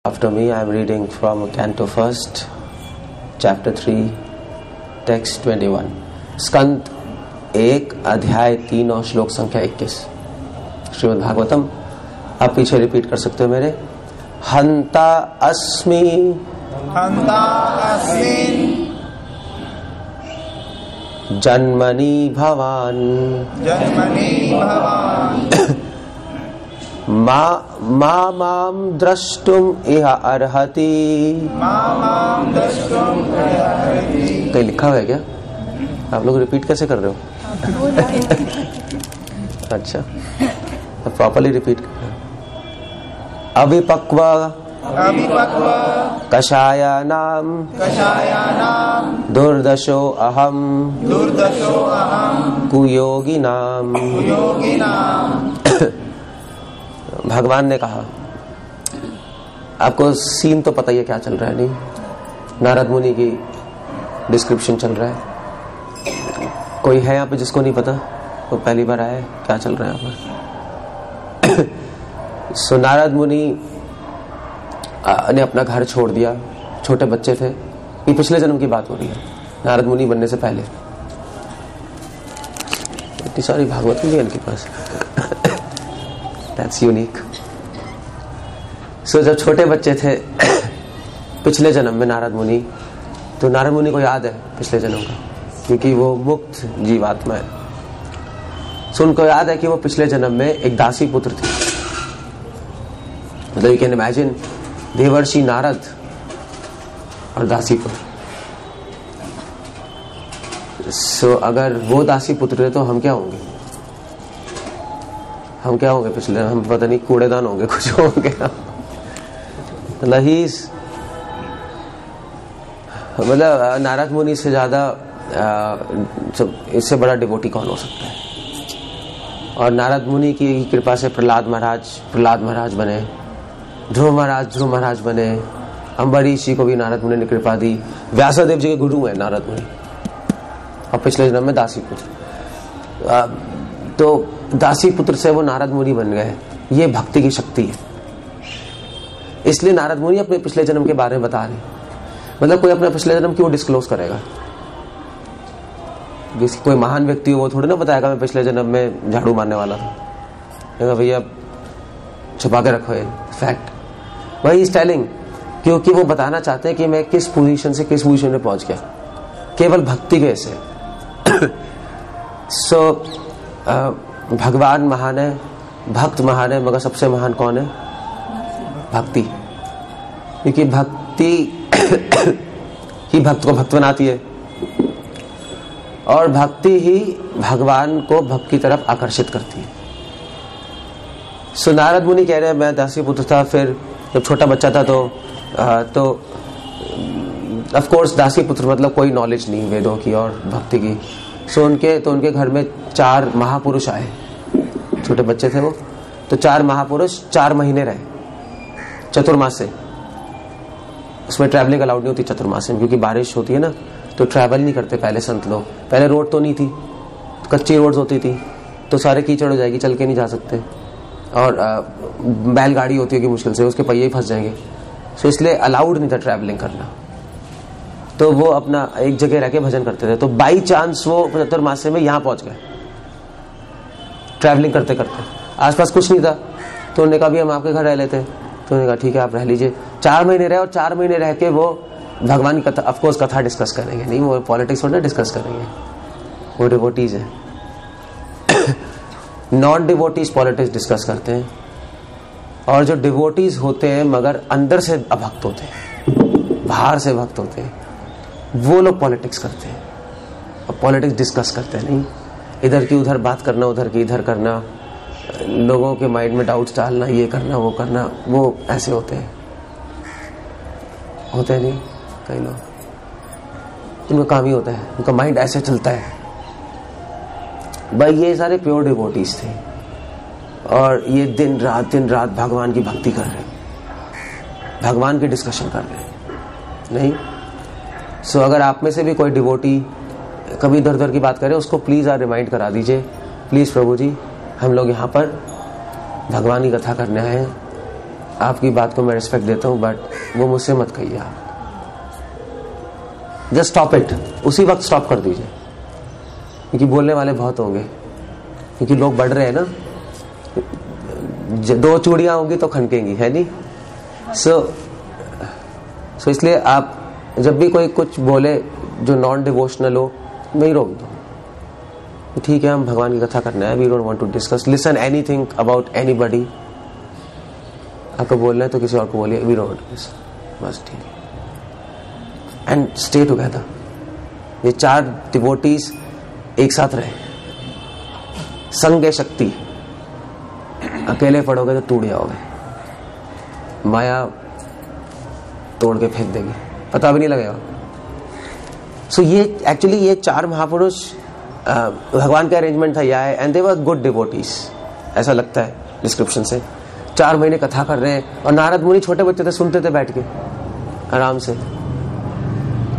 After me, I am reading from Canto 1st, Chapter 3, Text 21. स्कंद 1, अध्याय 3 और श्लोक संख्या 21. श्रीमद् भागवतम. आप पीछे रिपीट कर सकते हो मेरे. हंता अस्मि जन्मनि भवान माम द्रष्टुम इह अर्हति. कहीं लिखा हुआ है क्या? आप लोग रिपीट कैसे कर रहे हो? अच्छा, तो प्रॉपर्ली रिपीट कर रहे हो. अविपक्व कषायानाम दुर्दशो अहम कुयोगिनाम. भगवान ने कहा, आपको सीन तो पता ही है क्या चल रहा है. नहीं, नारद मुनि की डिस्क्रिप्शन चल रहा है. कोई है यहाँ पे जिसको नहीं पता? वो पहली बार आया है. क्या चल रहा है यहाँ पर? सो नारद मुनि ने अपना घर छोड़ दिया. छोटे बच्चे थे. ये पिछले जन्म की बात हो रही है, नारद मुनि बनने से पहले. इतनी सारी भागवत भी है इनके पास. That's unique. So, जब छोटे बच्चे थे पिछले जन्म में नारद मुनि, तो नारद मुनि को याद है पिछले जन्म का, क्योंकि वो मुक्त जीवात्मा है. So, उनको याद है कि वो पिछले जन्म में एक दासी पुत्र थी. मतलब यू कैन इमेजिन देवर्षि नारद और दासी पुत्र. So, अगर वो दासी पुत्र है तो हम क्या होंगे? हम क्या होंगे? पिछले हम पता नहीं, कूड़ेदान होंगे, कुछ होंगे. मतलब नारद मुनि से ज्यादा इससे बड़ा डिवोटी कौन हो सकता है? और नारद मुनि की कृपा से प्रहलाद महाराज बने, ध्रुव महाराज बने, अम्बरीश जी को भी नारद मुनि ने कृपा दी. व्यासदेव जी के गुरु है नारद मुनि, और पिछले जन्म में दासी पुत्र. तो दासी पुत्र से वो नारद मुनि बन गए. ये भक्ति की शक्ति है. इसलिए नारद मुनि अपने पिछले जन्म के बारे में बता रहे. मतलब कोई अपना पिछले जन्म क्यों डिस्क्लोज करेगा? कोई महान व्यक्ति हो वो थोड़ी ना बताएगा मैं पिछले जन्म में झाड़ू मारने वाला था. भैया छुपा के रखो ये फैक्ट. वही इज टेलिंग, क्योंकि वो बताना चाहते हैं कि मैं किस पोजीशन से किस पोजीशन में पहुंच गया केवल भक्ति के से. सो भगवान महान है, भक्त महान है, मगर सबसे महान कौन है? भक्ति. क्योंकि भक्ति ही भक्त को भक्त बनाती है, और भक्ति ही भगवान को भक्त की तरफ आकर्षित करती है. सो नारद मुनि कह रहे हैं मैं दासी पुत्र था. फिर जब छोटा बच्चा था तो ऑफ कोर्स दासी पुत्र मतलब कोई नॉलेज नहीं वेदों की और भक्ति की. सो उनके घर में 4 महापुरुष आए. छोटे बच्चे थे वो, तो 4 महापुरुष 4 महीने रहे चतुर्मास से. उसमें ट्रैवलिंग अलाउड नहीं होती चतुर्मास में, क्योंकि बारिश होती है ना, तो ट्रैवल नहीं करते पहले संत लोग. पहले रोड तो नहीं थी, कच्ची रोड्स होती थी, तो सारे कीचड़ हो जाएगी, चल के नहीं जा सकते. और बैलगाड़ी होती है कि मुश्किल से उसके पहिए ही फंस जाएंगे. सो इसलिए अलाउड नहीं था ट्रैवलिंग करना. तो वो अपना एक जगह रह के भजन करते थे. तो बाई चांस वो चतुर्मास्य में यहाँ पहुंच गए ट्रैवलिंग करते करते. आसपास कुछ नहीं था, तो उन्होंने कहा भी हम आपके घर रह लेते. तो उन्होंने कहा ठीक है आप रह लीजिए. 4 महीने रहे, और 4 महीने रह के वो भगवान की कथा, ऑफकोर्स कथा डिस्कस करेंगे. नहीं, वो पॉलिटिक्स थोड़ा डिस्कस करेंगे, वो डिवोटीज है. नॉन डिवोटीज पॉलिटिक्स डिस्कस करते हैं, और जो डिवोटीज होते हैं मगर अंदर से अभक्त होते हैं, बाहर से भक्त होते हैं, वो लोग पॉलिटिक्स करते हैं और पॉलिटिक्स डिस्कस करते हैं. नहीं, इधर की उधर बात करना, उधर की इधर करना, लोगों के माइंड में डाउट्स डालना, ये करना वो करना, वो ऐसे होते हैं नहीं. कई लोग, उनका काम ही होता है, उनका माइंड ऐसे चलता है. भाई ये सारे प्योर डिवोटीज थे, और ये दिन रात भगवान की भक्ति कर रहे हैं, भगवान की डिस्कशन कर रहे हैं. नहीं, सो अगर आप में से भी कोई डिवोटी कभी इधर उधर की बात करे, उसको प्लीज रिमाइंड करा दीजिए, प्लीज प्रभु जी हम लोग यहाँ पर भगवान की कथा करने आए हैं, आपकी बात को मैं रिस्पेक्ट देता हूँ, बट वो मुझसे मत कहिए आप। जस्ट स्टॉप इट, उसी वक्त स्टॉप कर दीजिए, क्योंकि बोलने वाले बहुत होंगे, क्योंकि लोग बढ़ रहे हैं ना। 2 चूड़ियां होंगी तो खनकेंगी, है नहीं? सो इसलिए आप जब भी कोई कुछ बोले जो नॉन डिवोशनल हो, नहीं रोक दो। ठीक है, हम भगवान की कथा करना है, we don't want to discuss listen anything about anybody. आपको बोलना है तो किसी और को बोलिए, वी डोंट, बस ठीक है। And stay together. ये 4 डिवोटीज एक साथ रहे, संग है शक्ति। अकेले पड़ोगे तो टूट जाओगे, माया तोड़ के फेंक देगी, पता भी नहीं लगेगा। सो ये एक्चुअली ये 4 महापुरुष भगवान का अरेंजमेंट था यह, and they were good devotees, ऐसा लगता है डिस्क्रिप्शन से। 4 महीने कथा कर रहे हैं, और नारद मुनि छोटे बच्चे थे, सुनते थे बैठ के आराम से।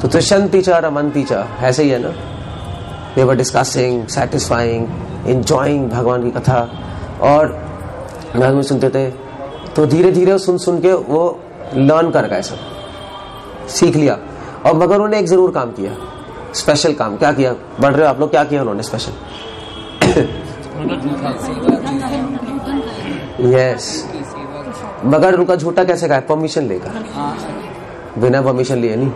तो तुष्यंति च रमन्ति च, ऐसे ही है ना। दे वर डिस्कसिंग, सैटिस्फाइंग, एंजॉयिंग भगवान की कथा, और नारद मुनि सुनते थे। तो धीरे धीरे सुन सुन के वो लर्न कर गए, सब सीख लिया। और मगर उन्होंने एक जरूर काम किया, स्पेशल काम। क्या किया? बढ़ रहे हो आप लोग, क्या किया उन्होंने स्पेशल? यस, मगर उनका झूठा कैसे खाया? परमिशन लेकर, बिना परमिशन लिए नहीं।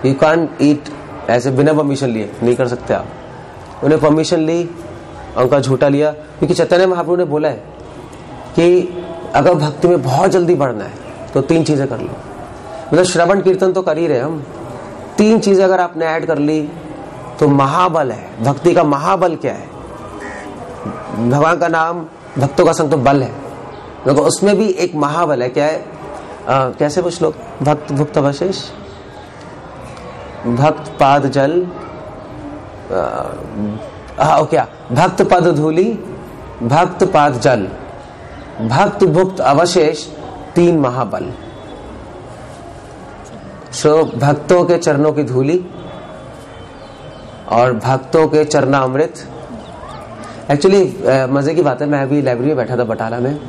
यू कांट ईट ऐसे बिना परमिशन लिए, नहीं कर सकते आप। उन्हें परमिशन ली और उनका झूठा लिया, क्योंकि चैतन्य महाप्रभु ने बोला है कि अगर भक्ति में बहुत जल्दी बढ़ना है तो 3 चीजें कर लो। मतलब श्रवण कीर्तन तो कर ही रहे हम, 3 चीजें अगर आपने ऐड कर ली तो महाबल है। भक्ति का महाबल क्या है? भगवान का नाम, भक्तों का संग तो बल है, देखो उसमें भी एक महाबल है। क्या है? कैसे कुछ लोग, भक्त भुक्त अवशेष, भक्त पाद जल, क्या भक्त पद धूली, भक्त पाद जल, भक्त भुक्त अवशेष, 3 महाबल। सो भक्तों के चरणों की धूली और भक्तों के चरणामृत। एक्चुअली मजे की बात है, मैं अभी लाइब्रेरी में बैठा था बटाला में।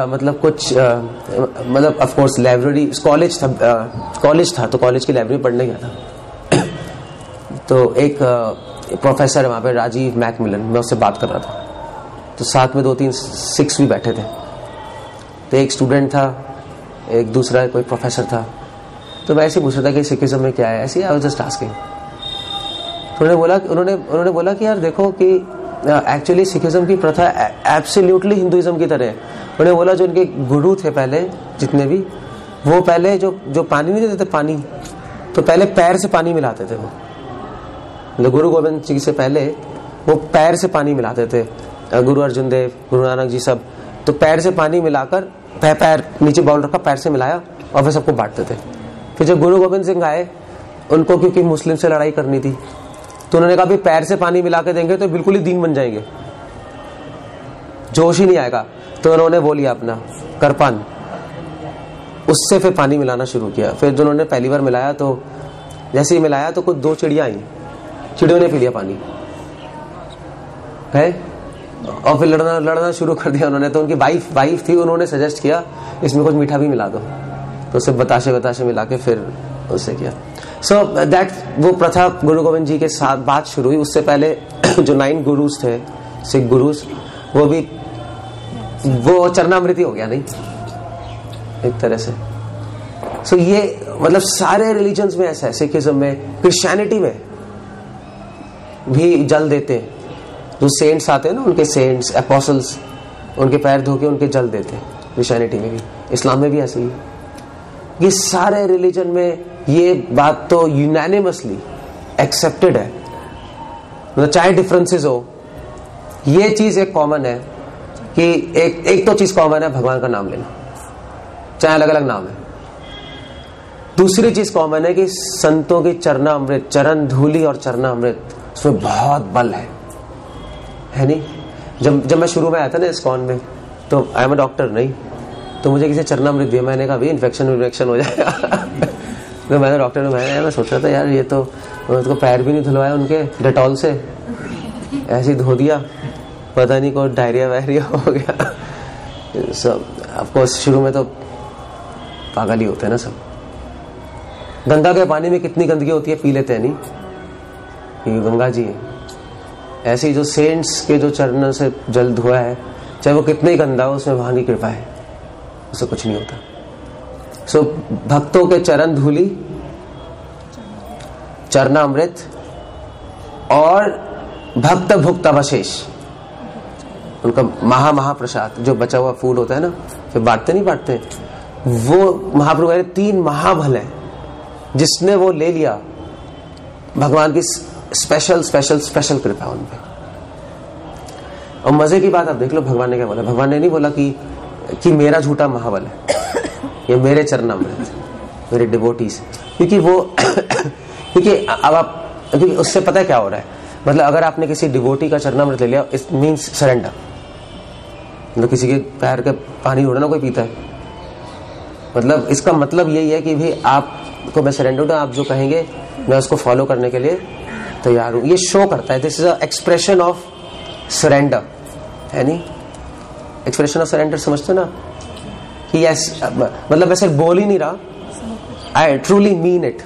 मतलब कुछ मतलब ऑफ कोर्स लाइब्रेरी, कॉलेज था तो कॉलेज की लाइब्रेरी पढ़ने गया था। तो एक प्रोफेसर है वहां पे, राजीव मैकमिलन, मैं उससे बात कर रहा था। तो साथ में 2-3 सिक्स भी बैठे थे। तो एक स्टूडेंट था, एक दूसरा कोई प्रोफेसर था। तो मैं ऐसे पूछ रहा था कि सिखिज्म में क्या है, ऐसे आई वाज जस्ट आस्किंग। तो उन्होंने बोला कि यार देखो कि एक्चुअली सिखिज्म की प्रथा एब्सोल्युटली हिंदुइज्म की तरह है। उन्होंने बोला जो उनके गुरु थे पहले जितने भी, वो पहले जो पानी नहीं देते थे, पानी तो पहले पैर से पानी मिलाते थे। वो मतलब गुरु गोविंद जी से पहले वो पैर से पानी मिलाते थे। गुरु अर्जुन देव, गुरु नानक जी सब, तो पैर से पानी मिलाकर पैर नीचे बाउल रखा, पैर से मिलाया और फिर सबको बांटते थे। फिर जब गुरु गोविंद सिंह आए, उनको क्योंकि मुस्लिम से लड़ाई करनी थी, तो उन्होंने कहा भी पैर से पानी मिला के देंगे तो बिल्कुल ही दीन बन जाएंगे, जोश ही नहीं आएगा। तो उन्होंने वो लिया अपना करपान, उससे फिर पानी मिलाना शुरू किया। फिर जो उन्होंने पहली बार मिलाया, तो जैसे ही मिलाया तो कुछ 2 चिड़िया आई, चिड़ियों ने पी लिया पानी है, और फिर लड़ना शुरू कर दिया उन्होंने। तो उनकी वाइफ थी, उन्होंने सजेस्ट किया इसमें कुछ मीठा भी मिला दो, तो उसे बताशे मिला के फिर उससे किया। सो दैट वो प्रथा गुरु गोविंद जी के साथ बात शुरू हुई। उससे पहले जो 9 गुरुज थे, सिख गुरुज, वो चरणामृति हो गया नहीं एक तरह से। सो ये मतलब सारे रिलीजन्स में ऐसा है, सिखिज्म में, क्रिश्चियनिटी में भी जल देते हैं। जो सेंट्स आते हैं ना, उनके सेंट्स एपोस्टल्स, उनके पैर धो के उनके जल देते हैं। क्रिश्चियनिटी में भी, इस्लाम में भी ऐसे ही। ये सारे रिलीजन में ये बात तो यूनानिमसली एक्सेप्टेड है, मतलब चाहे डिफरेंसेस हो, ये चीज एक कॉमन है कि एक तो चीज कॉमन है, भगवान का नाम लेना, चाहे अलग अलग नाम है। दूसरी चीज कॉमन है कि संतों की चरणामृत, चरण धूली और चरणामृत, उसमें बहुत बल है नहीं। जब मैं शुरू में आया था ना इस्कॉन में, तो आई एम अ डॉक्टर नहीं, तो मुझे किसी चरणामृत दिया, मैंने कहा भाई इन्फेक्शन हो जाएगा। तो मैंने डॉक्टर ने, मैं सोच रहा था यार ये तो, उसको पैर भी नहीं धुलवाया उनके डेटॉल से, ऐसे ही धो दिया, पता नहीं कोई डायरिया वायरिया हो गया। सब ऑफ कोर्स शुरू में तो पागल ही होते हैं ना सब। गंगा के पानी में कितनी गंदगी होती है, पी लेते हैं नहीं, ये गंगा जी है। ऐसे ही जो सेंट्स के जो चरणों से जल धोया है, चाहे वो कितना ही गंदा हो, उसमें भगवान की कृपा है, उससे कुछ नहीं होता। सो भक्तों के चरण धूली, चरणामृत और भक्त भुक्त अवशेष, उनका महाप्रसाद, जो बचा हुआ फूल होता है ना, फिर बांटते, वो महाप्रभु कह रहे 3 महाफल है, जिसने वो ले लिया, भगवान की स्पेशल कृपा उन पे। और मजे की बात आप देख लो, भगवान ने क्या बोला, भगवान ने नहीं बोला कि मेरा झूठा महाबल है, ये मेरे चरणामृत, मेरे डिवोटीज, क्योंकि वो क्योंकि अब आप, क्योंकि उससे पता है क्या हो रहा है, मतलब अगर आपने किसी डिवोटी का चरणामृत ले लिया, इट मीन्स सरेंडर। मतलब किसी के पैर के पानी थोड़ा ना कोई पीता है, मतलब इसका मतलब यही है कि भाई आपको मैं सरेंडर हूं, आप जो कहेंगे मैं उसको फॉलो करने के लिए तैयार हूं। ये शो करता है, this is a expression of surrender, है नहीं? एक्सप्रेशन ऑफ सरेंडर समझते ना, कि यस, मतलब ऐसे बोल ही नहीं रहा, आई ट्रूली मीन इट।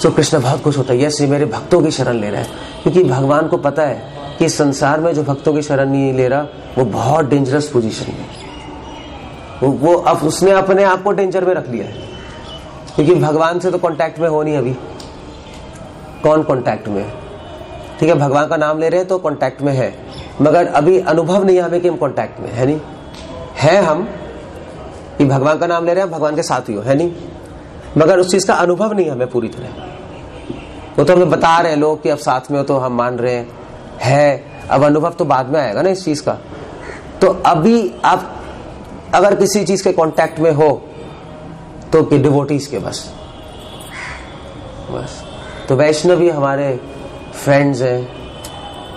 सो कृष्ण बहुत खुश होता है, यस ये मेरे भक्तों की शरण ले रहा है, क्योंकि भगवान को पता है कि संसार में जो भक्तों की शरण नहीं ले रहा, वो बहुत डेंजरस पोजीशन में, वो अब उसने अपने आप को डेंजर में रख लिया है, क्योंकि भगवान से तो कांटेक्ट में हो नहीं अभी। कौन कांटेक्ट में है? ठीक है, भगवान का नाम ले रहे हैं तो कांटेक्ट में है, मगर अभी अनुभव नहीं है हमें कि हम कांटेक्ट में है नहीं है। हम कि भगवान का नाम ले रहे हैं, भगवान के साथ ही हो, है नहीं, मगर उस चीज का अनुभव नहीं हमें पूरी तरह। वो तो हमें बता रहे हैं लोग कि अब साथ में हो, तो हम मान रहे हैं, अब अनुभव तो बाद में आएगा ना इस चीज का। तो अभी आप अगर किसी चीज के कांटेक्ट में हो तो कि डिवोटीज के बस। तो वैष्णवी हमारे फ्रेंड्स हैं,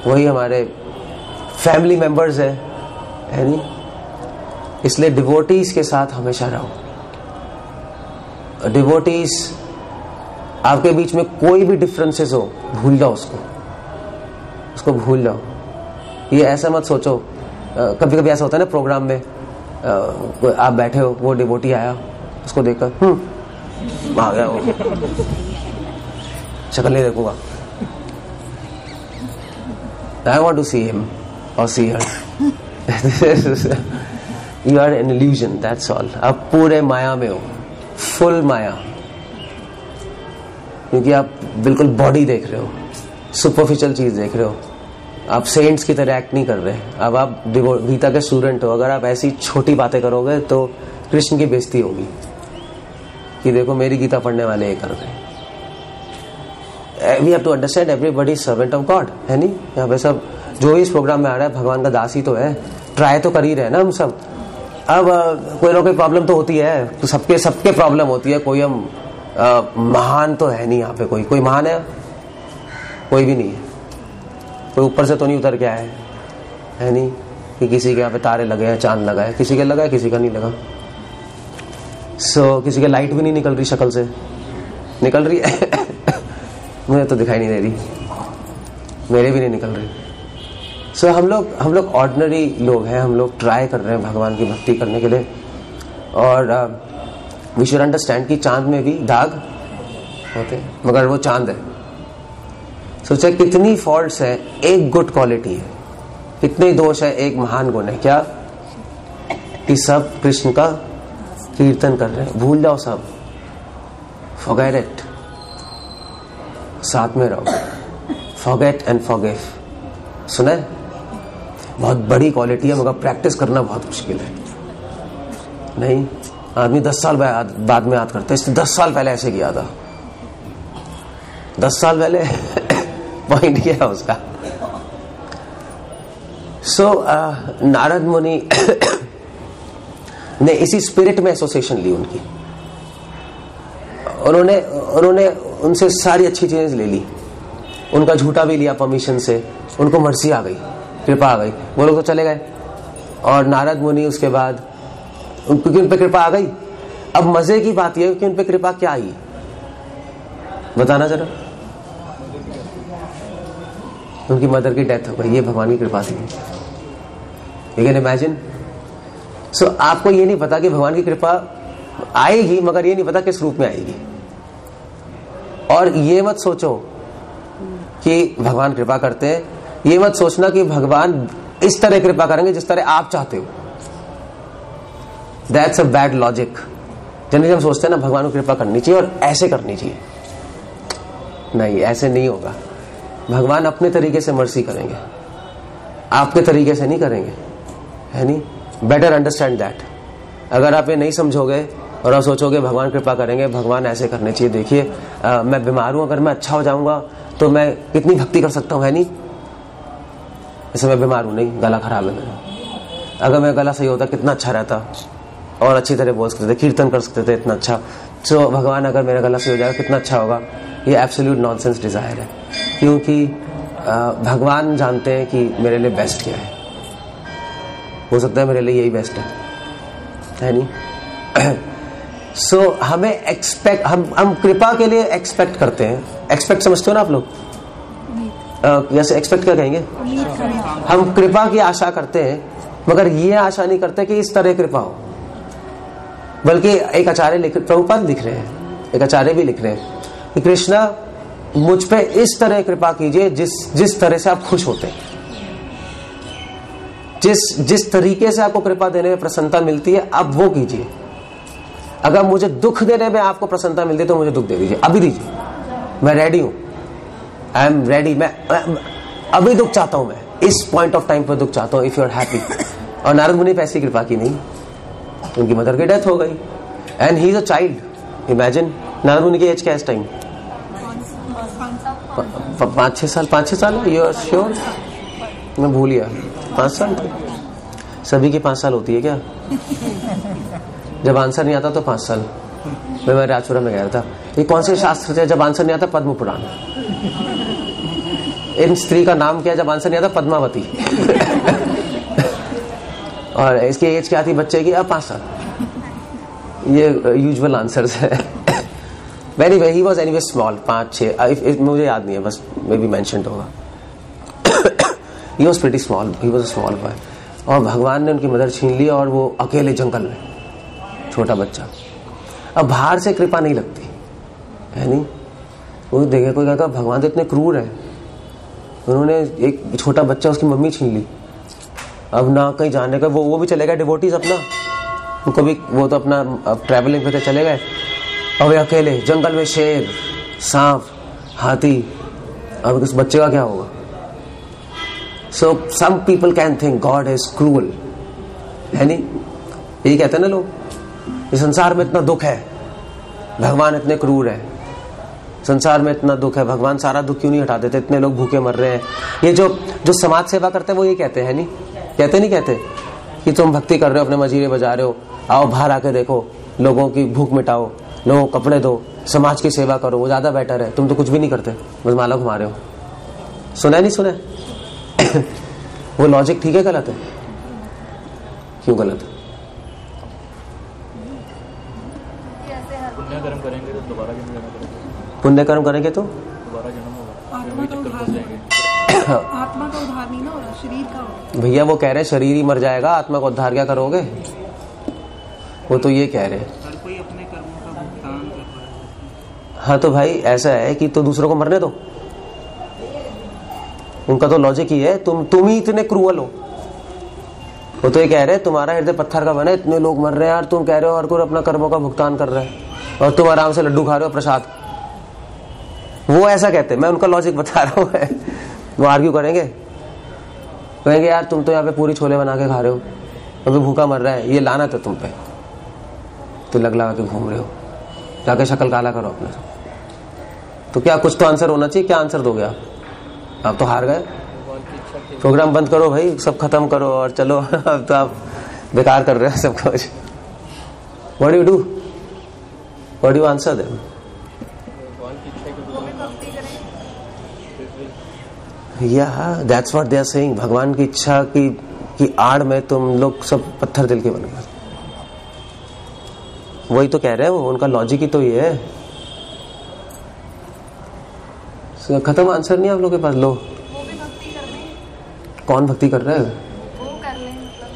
वही हमारे फैमिली मेंबर्स हैं, है नहीं? इसलिए डिवोटीज के साथ हमेशा रहो। डिवोटीज, आपके बीच में कोई भी डिफरेंसेस हो, भूल जाओ उसको भूल जाओ। ये ऐसा मत सोचो, कभी कभी ऐसा होता है ना प्रोग्राम में, आप बैठे हो, वो डिवोटी आया, उसको देखकर आ गया, वो शक्ल नहीं देखूंगा, I want to see him or see her. You are an illusion, that's all. आप पूरे माया में हो, फुल माया, क्योंकि आप बिल्कुल बॉडी देख रहे हो, सुपरफिशियल चीज देख रहे हो, आप सेंट्स की तरह एक्ट नहीं कर रहे। अब आप गीता के स्टूडेंट हो, अगर आप ऐसी छोटी बातें करोगे तो कृष्ण की बेइज्जती होगी कि देखो मेरी गीता पढ़ने वाले ये कर रहे हैं। We have to understand everybody servant of God, है नहीं? यहाँ पे सब जो इस प्रोग्राम में आ रहा है भगवान का दास ही तो है, ट्राई तो कर ही रहे हैं ना हम सब। अब कोई ना कोई प्रॉब्लम तो होती है, तो सबके प्रॉब्लम होती है, कोई हम महान तो है नहीं यहाँ पे, कोई महान है? कोई भी नहीं है, कोई ऊपर से तो नहीं उतर के आया है नहीं? कि किसी के यहाँ पे तारे लगे हैं, चांद लगा है, किसी के लगा है, किसी का नहीं लगा। किसी के लाइट भी नहीं निकल रही, शक्ल से निकल रही है मुझे तो दिखाई नहीं दे रही, मेरे भी नहीं निकल रही। हम लोग ऑर्डिनरी लोग हैं, हम लोग ट्राई कर रहे हैं भगवान की भक्ति करने के लिए, और वी शुड अंडरस्टैंड कि चांद में भी दाग होते हैं, मगर वो चांद है। सोचा कितनी फॉल्ट्स है, एक गुड क्वालिटी है, कितने दोष है, एक महान गुण है। क्या? कि सब कृष्ण का कीर्तन कर रहे हैं, भूल जाओ सब, फॉरगेट इट, साथ में रहो, फॉरगेट एंड फॉरगिव। सुना है? बहुत बड़ी क्वालिटी है, मगर प्रैक्टिस करना बहुत मुश्किल है। नहीं, आदमी 10 साल बाद में याद करता है, इसने 10 साल पहले ऐसे किया था, 10 साल पहले पॉइंट क्या है उसका। नारद मुनि ने इसी स्पिरिट में एसोसिएशन ली उनकी, उन्होंने उनसे सारी अच्छी चीजें ले ली, उनका झूठा भी लिया परमिशन से, उनको मर्जी आ गई, कृपा आ गई, वो लोग तो चले गए। और नारद मुनि उसके बाद, क्योंकि उन पे कृपा आ गई, अब मजे की बात यह है कि उन पे कृपा क्या आई, बताना जरा। उनकी मदर की डेथ हो गई, ये भगवान की कृपा थी। यू कैन इमेजिन, सो आपको ये नहीं पता कि भगवान की कृपा आएगी, मगर ये नहीं पता किस रूप में आएगी। और ये मत सोचो कि भगवान कृपा करते हैं, ये मत सोचना कि भगवान इस तरह कृपा करेंगे जिस तरह आप चाहते हो। That's a bad logic. Generally हम सोचते हैं ना भगवान को कृपा करनी चाहिए और ऐसे करनी चाहिए। नहीं, ऐसे नहीं होगा। भगवान अपने तरीके से मर्सी करेंगे, आपके तरीके से नहीं करेंगे, है नहीं। Better understand that. अगर आप ये नहीं समझोगे और आप सोचोगे भगवान कृपा करेंगे, भगवान ऐसे करने चाहिए, देखिए मैं बीमार हूं, अगर मैं अच्छा हो जाऊंगा तो मैं कितनी भक्ति कर सकता हूं, है नहीं। जैसे मैं बीमार हूं, नहीं, गला खराब है मेरा, अगर मेरा गला सही होता कितना अच्छा रहता, और अच्छी तरह बोल सकते थे, कीर्तन कर सकते थे इतना अच्छा। तो भगवान अगर मेरा गला सही हो जाएगा कितना अच्छा होगा। ये एब्सोल्यूट नॉनसेंस डिजायर है, क्योंकि भगवान जानते हैं कि मेरे लिए बेस्ट क्या है। हो सकता है मेरे लिए यही बेस्ट है नहीं। सो हमें एक्सपेक्ट, हम कृपा के लिए एक्सपेक्ट करते हैं। एक्सपेक्ट समझते हो ना आप लोग? जैसे एक्सपेक्ट क्या कहेंगे? हम कृपा की आशा करते हैं, मगर ये आशा नहीं करते कि इस तरह कृपा हो। बल्कि एक आचार्य प्रभुपाद लिख रहे हैं, एक आचार्य भी लिख रहे हैं कि कृष्णा मुझ पे इस तरह कृपा कीजिए जिस तरह से आप खुश होते हैं, जिस तरीके से आपको कृपा देने में प्रसन्नता मिलती है, आप वो कीजिए। अगर मुझे दुख देने में आपको प्रसन्नता मिलती है तो मुझे दुख दे दीजिए, अभी दीजिए, मैं रेडी हूं, आई एम रेडी। मैं अभी दुख चाहता हूं, मैं इस पॉइंट ऑफ टाइम पर दुख चाहता हूं, इफ यू आर हैप्पी। और नारद मुनि पे ऐसी कृपा की नहीं, उनकी मदर की डेथ हो गई and he is a child. Imagine, Narad मुनि की एज क्या है इस टाइम? 5-6 साल है। You are sure? मैं भूल गया, 5 साल। सभी की 5 साल होती है क्या? जब आंसर नहीं आता तो 5 साल। मैं राजपुरा में गया था, ये कौन से शास्त्र थे जब आंसर नहीं आता? पद्म पुराण। इन स्त्री का नाम क्या है जब आंसर नहीं आता? पद्मावती। और इसकी एज क्या थी बच्चे की? अब 5 साल। ये यूजुअल आंसर्स है। Anyway, he was anyway small, 5-6, मुझे याद नहीं है, बस मे बी मेंशन्ड होगा। He was pretty small, he was a small boy। और भगवान ने उनकी मदर छीन ली और वो अकेले जंगल में, छोटा बच्चा। अब बाहर से कृपा नहीं लगती है नहीं। वो देखे कोई कहता भगवान तो इतने क्रूर है, उन्होंने एक छोटा बच्चा, उसकी मम्मी छीन ली। अब ना कहीं जाने का, वो भी चले गए डिवोटीज अपना, उनको भी, वो तो अपना ट्रैवलिंग पे चले गए, और वे अकेले जंगल में, शेर, सांप, हाथी। अब उस बच्चे का क्या होगा? So some people can think God is cruel, है नहीं। यही कहते हैं ना लोग, इस संसार में इतना दुख है, भगवान इतने क्रूर है। संसार में इतना दुख है, भगवान सारा दुख क्यों नहीं हटा देते? इतने लोग भूखे मर रहे हैं। ये जो समाज सेवा करते हैं वो ये कहते हैं, नहीं कहते? नहीं कहते कि तुम भक्ति कर रहे हो, अपने मजीरे बजा रहे हो, आओ बाहर आके देखो, लोगों की भूख मिटाओ, लोगों को कपड़े दो, समाज की सेवा करो, वो ज्यादा बेटर है। तुम तो कुछ भी नहीं करते, बस माला घुमा रहे हो। सुना नहीं सुना? वो लॉजिक ठीक है, गलत है? क्यों गलत है? पुण्य कर्म करेंगे तो दोबारा जन्म लेना पड़ेगा। पुण्य कर्म करेंगे तो दोबारा जन्म होगा। आत्मा का उद्धार नहीं ना हो रहा, शरीर का हो। भैया वो कह रहे हैं शरीर ही मर जाएगा, आत्मा का उद्धार क्या करोगे? वो तो ये कह रहे हैं। हर कोई अपने कर्मों का भुगतान कर रहा है। हाँ तो भाई ऐसा है कि तो दूसरों को मरने दो। उनका तो लॉजिक ही है, तुम ही इतने क्रूअल हो। वो तो ये कह रहे हैं तुम्हारा हृदय पत्थर का बना है, इतने लोग मर रहे हैं यार, तुम कह रहे हो हर कोई अपना कर्मों का भुगतान कर रहा है, और तुम आराम से लड्डू खा रहे हो प्रसाद। वो ऐसा कहते हैं, मैं उनका लॉजिक बता रहा हूँ। वो आर्ग्यू करेंगे, कहेंगे यार तुम तो यहाँ पे पूरी छोले बना के खा रहे हो, अभी भूखा मर रहा है, ये लानत है तुम पे, तो लग लगा के घूम रहे हो, जाके शक्ल काला करो अपने। तो क्या कुछ तो आंसर होना चाहिए, क्या आंसर दोगे आप तो हार गए। प्रोग्राम बंद करो भाई, सब खत्म करो और चलो। अब तो आप बेकार कर रहे हो सब कुछ। What do you do, what do you answer them? या that's what they are saying. भगवान की इच्छा की आड़ में तुम लोग सब पत्थर दिल के बन गए। वही तो कह रहे हैं, वो उनका लॉजिक ही तो ये है। खत्म आंसर नहीं आप लोगों के पास? लो, वो भी भक्ति कर रहे हैं। कौन भक्ति कर रहा है? वो कर रहे हैं मतलब।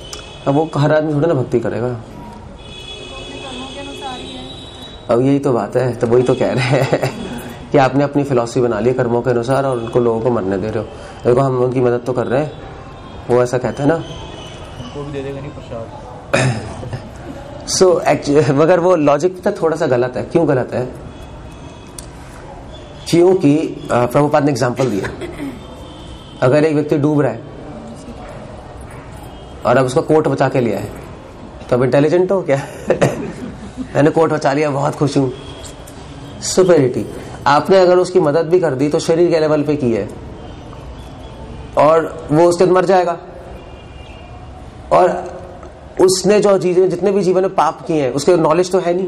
अब वो हर आदमी थोड़ा ना भक्ति करेगा। कर्मों के अनुसार ही है। अब यही तो बात है, तो वही तो कह रहे हैं कि आपने अपनी फिलॉसफी बना ली कर्मों के अनुसार और उनको लोगों को मरने दे रहे हो। देखो हम उनकी मदद तो कर रहे हैं, वो ऐसा कहते हैं ना, उनको भी दे देगा नहीं प्रसाद। मगर वो लॉजिक तो थोड़ा सा गलत है। क्यों गलत है? क्योंकि प्रभुपाद ने एग्जांपल दिया, अगर एक व्यक्ति डूब रहा है और अब उसका कोट बचा के लिया है, तो अब इंटेलिजेंट हो क्या? मैंने कोट बचा लिया, बहुत खुश हूं, सुपेरिटी। आपने अगर उसकी मदद भी कर दी तो शरीर के लेवल पे की है, और वो उसके मर जाएगा। और उसने जो चीजें जितने भी जीवन में पाप किए हैं उसके नॉलेज तो है नहीं,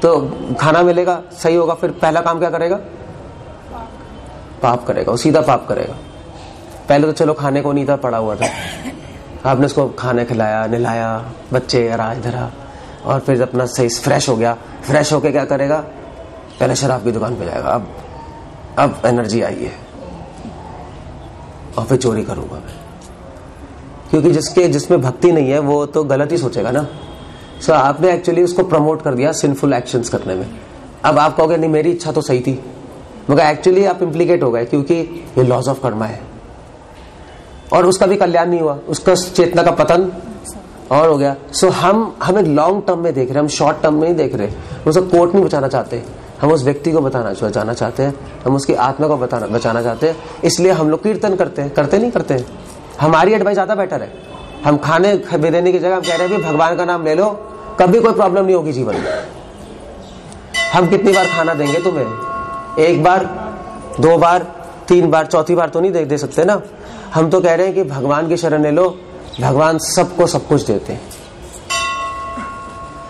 तो खाना मिलेगा, सही होगा, फिर पहला काम क्या करेगा? पाप करेगा, वो सीधा पाप करेगा। पहले तो चलो खाने को नहीं था, पड़ा हुआ था, आपने उसको खाने खिलाया, नहलाया, बच्चे धरा, और फिर अपना सही फ्रेश हो गया। फ्रेश होके क्या करेगा? पहले शराब की दुकान पे जाएगा, अब एनर्जी आई है और फिर चोरी करूंगा मैं। क्योंकि जिसमें भक्ति नहीं है वो तो गलत ही सोचेगा ना। सो आपने एक्चुअली उसको प्रमोट कर दिया सिंफुल एक्शंस करने में। अब आप कहोगे नहीं मेरी इच्छा तो सही थी, मगर एक्चुअली आप इम्प्लीकेट हो गए, क्योंकि ये लॉज ऑफ कर्मा है और उसका भी कल्याण नहीं हुआ, उसका चेतना का पतन और हो गया। सो हमें लॉन्ग टर्म में देख रहे हैं, हम शॉर्ट टर्म में नहीं देख रहे। हम उसका कोर्ट नहीं बचाना चाहते, हम उस व्यक्ति को बचाना चाहते हैं, हम उसकी आत्मा को बचाना चाहते हैं। इसलिए हम लोग कीर्तन करते हैं, करते हैं। हमारी एडवाइस ज्यादा बेटर है। हम खाने देने की जगह हम कह रहे हैं भगवान का नाम ले लो, कभी कोई प्रॉब्लम नहीं होगी जीवन में। हम कितनी बार खाना देंगे तुम्हें? एक बार, 2 बार, 3 बार, चौथी बार तो नहीं दे सकते ना। हम तो कह रहे हैं कि भगवान की शरण ले लो, भगवान सबको सब कुछ देते हैं,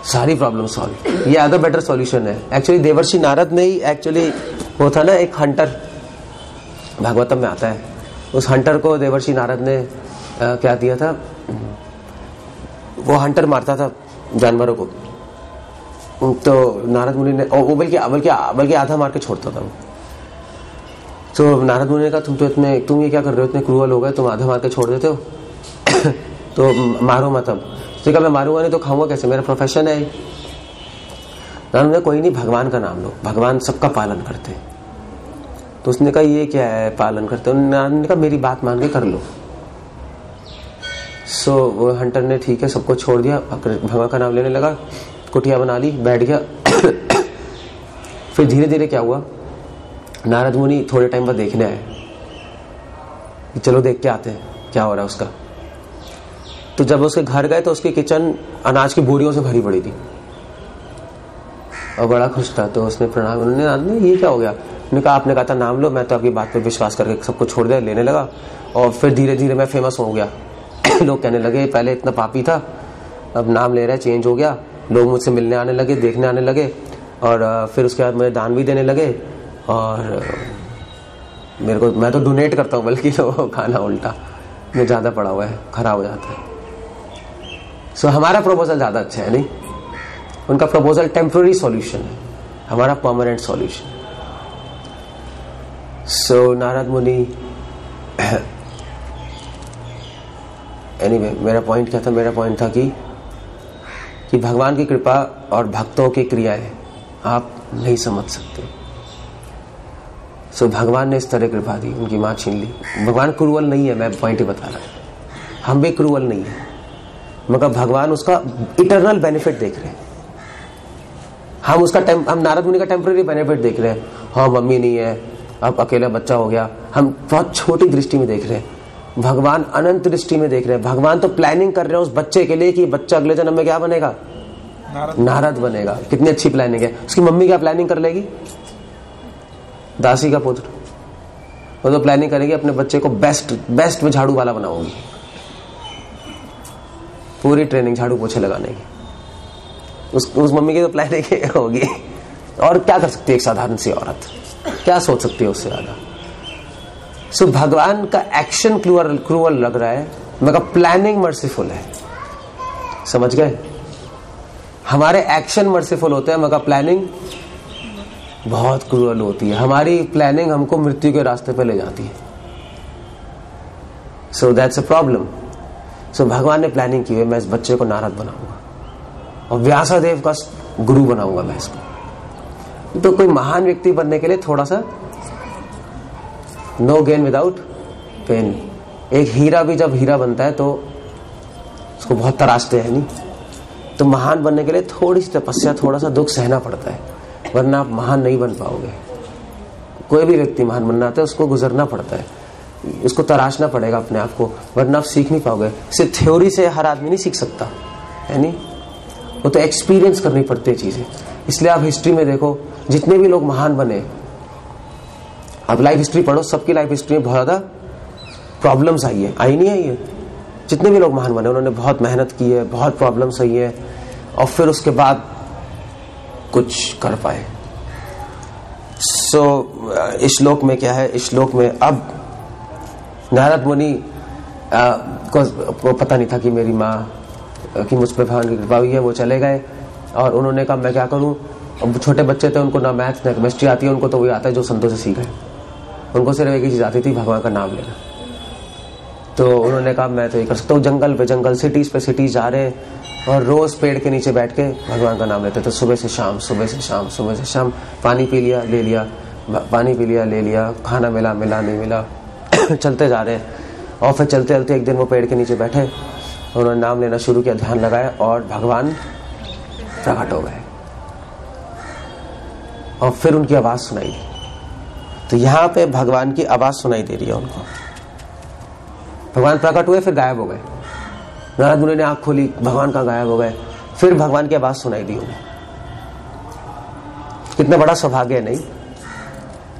सारी प्रॉब्लम सॉल्व। ये अदर बेटर सॉल्यूशन है। एक्चुअली देवर्षि नारद ने ही एक्चुअली, वो था ना एक हंटर, भागवतम में आता है, उस हंटर को देवर्षि नारद ने क्या दिया था? वो हंटर मारता था जानवरों को, तो नारद मुनि ने, वो बल्कि आधा मार के छोड़ता था वो। तो नारद मुनि ने कहा तुम ये क्या कर रहे हो, इतने क्रूअल हो गए, तुम आधा मार के छोड़ देते हो तो मारो मत। अब उसने कहा मैं मारूंगा नहीं तो खाऊंगा कैसे, मेरा प्रोफेशन है। नारद ने कोई नहीं, भगवान का नाम लो, भगवान सबका पालन करते हैं। तो उसने कहा ये क्या है पालन करते हो? नारद ने कहा मेरी बात मान के कर लो। सो वो हंटर ने ठीक है सबको छोड़ दिया, भगवान का नाम लेने लगा, कुटिया बना ली, बैठ गया। फिर धीरे धीरे क्या हुआ, नारद मुनि थोड़े टाइम बाद देखने आए कि चलो देख के आते हैं क्या हो रहा है उसका। तो जब उसके घर गए तो उसकी किचन अनाज की बोरियों से भरी पड़ी थी और बड़ा खुश था। तो उसने प्रणाम, उन्होंने ये क्या हो गया? उन्होंने कहा आपने कहा था नाम लो, मैं तो आपकी बात पे विश्वास करके सबको छोड़ दिया, लेने लगा, और फिर धीरे धीरे मैं फेमस हो गया। लोग कहने लगे पहले इतना पापी था, अब नाम ले रहा है, चेंज हो गया, लोग मुझसे मिलने आने लगे, देखने आने लगे, और फिर उसके बाद मुझे दान भी देने लगे, और मैं तो डोनेट करता हूँ बल्कि तो खाना उल्टा में ज्यादा पड़ा हुआ है, खराब हो जाता है। सो हमारा प्रपोजल ज्यादा अच्छा है नहीं, उनका प्रपोजल टेम्पररी सॉल्यूशन है, हमारा परमानेंट सॉल्यूशन। सो नारद मुनि, एनीवे मेरा पॉइंट क्या था? मेरा पॉइंट था कि भगवान की कृपा और भक्तों की क्रियाएं आप नहीं समझ सकते। सो भगवान ने इस तरह कृपा दी, उनकी मां छीन ली। भगवान क्रूअल नहीं है, मैं पॉइंट ही बता रहा हूं, हम भी क्रूअल नहीं है, मगर भगवान उसका इटरनल बेनिफिट देख रहे हैं। हम नारद मुनि का टेम्पररी बेनिफिट देख रहे हैं। हाँ मम्मी नहीं है, अब अकेला बच्चा हो गया, हम बहुत छोटी दृष्टि में देख रहे हैं। भगवान अनंत दृष्टि में देख रहे हैं। भगवान तो प्लानिंग कर रहे हैं उस बच्चे के लिए कि बच्चा अगले जन्म में क्या बनेगा? नारद बनेगा। कितनी अच्छी प्लानिंग है। उसकी मम्मी क्या प्लानिंग कर लेगी? दासी का पुत्र, वो तो प्लानिंग करेगी अपने बच्चे को बेस्ट में झाड़ू वाला बनाऊंगी, पूरी ट्रेनिंग झाड़ू पोछे लगाने की। उस मम्मी की तो प्लानिंग होगी। और क्या कर सकती है एक साधारण सी औरत, क्या सोच सकती है उससे ज्यादा? सो भगवान का एक्शन क्रूअल लग रहा है, मगर प्लानिंग मर्सीफुल है। समझ गए? हमारे एक्शन मर्सीफुल होते हैं मगर प्लानिंग बहुत क्रूअल होती है। हमारी प्लानिंग हमको मृत्यु के रास्ते पे ले जाती है। So that's a problem. सो भगवान ने प्लानिंग की है, मैं इस बच्चे को नारद बनाऊंगा और व्यासदेव का गुरु बनाऊंगा मैं इसको। तो कोई महान व्यक्ति बनने के लिए थोड़ा सा नो गेन विदाउट पेन। एक हीरा भी जब हीरा बनता है तो उसको बहुत तराशते हैं नहीं, तो महान बनने के लिए थोड़ी सी तपस्या, थोड़ा सा दुख सहना पड़ता है, वरना आप महान नहीं बन पाओगे। कोई भी व्यक्ति महान बनना आता है उसको गुजरना पड़ता है, उसको तराशना पड़ेगा अपने आप को, वरना आप सीख नहीं पाओगे। सिर्फ थ्योरी से हर आदमी नहीं सीख सकता है नहीं, वो तो एक्सपीरियंस करनी पड़ती है चीजें। इसलिए आप हिस्ट्री में देखो, जितने भी लोग महान बने, आप लाइफ हिस्ट्री पढ़ो, सबकी लाइफ हिस्ट्री में बहुत ज्यादा प्रॉब्लम्स आई है, आई नहीं आई है। जितने भी लोग महान बने उन्होंने बहुत मेहनत की है, बहुत प्रॉब्लम्स आई है, और फिर उसके बाद कुछ कर पाए। इस श्लोक में क्या है, इस श्लोक में अब नारद मुनि को पता नहीं था कि मेरी माँ की मुझ पर भगवान की कृपा हुई है, वो चले गए और उन्होंने कहा मैं क्या करूं। अब छोटे बच्चे थे, उनको ना मैथ्स ना केमिस्ट्री आती है, उनको तो वही आता है जो संतों से सीखे। उनको सिर्फ एक ही चीज आती थी, भगवान का नाम लेना। तो उन्होंने कहा मैं तो ये कर सकता हूँ। जंगल पे जंगल, सिटीज पे सिटीज जा रहे और रोज पेड़ के नीचे बैठ के भगवान का नाम लेते थे, सुबह से शाम, सुबह से शाम, सुबह से शाम। पानी पी लिया, ले लिया, पानी पी लिया, ले लिया, खाना मिला, मिला नहीं मिला, चलते जा रहे। और फिर चलते चलते एक दिन वो पेड़ के नीचे बैठे, उन्होंने नाम लेना शुरू किया, ध्यान लगाया और भगवान प्रकट हो गए और फिर उनकी आवाज सुनाई दी। तो यहाँ पे भगवान की आवाज सुनाई दे रही है उनको। भगवान प्रकट हुए, फिर गायब हो गए। नारद मुनि ने आंख खोली, भगवान का गायब हो गए, फिर भगवान की आवाज सुनाई दी उन्हें। कितना बड़ा सौभाग्य है नहीं।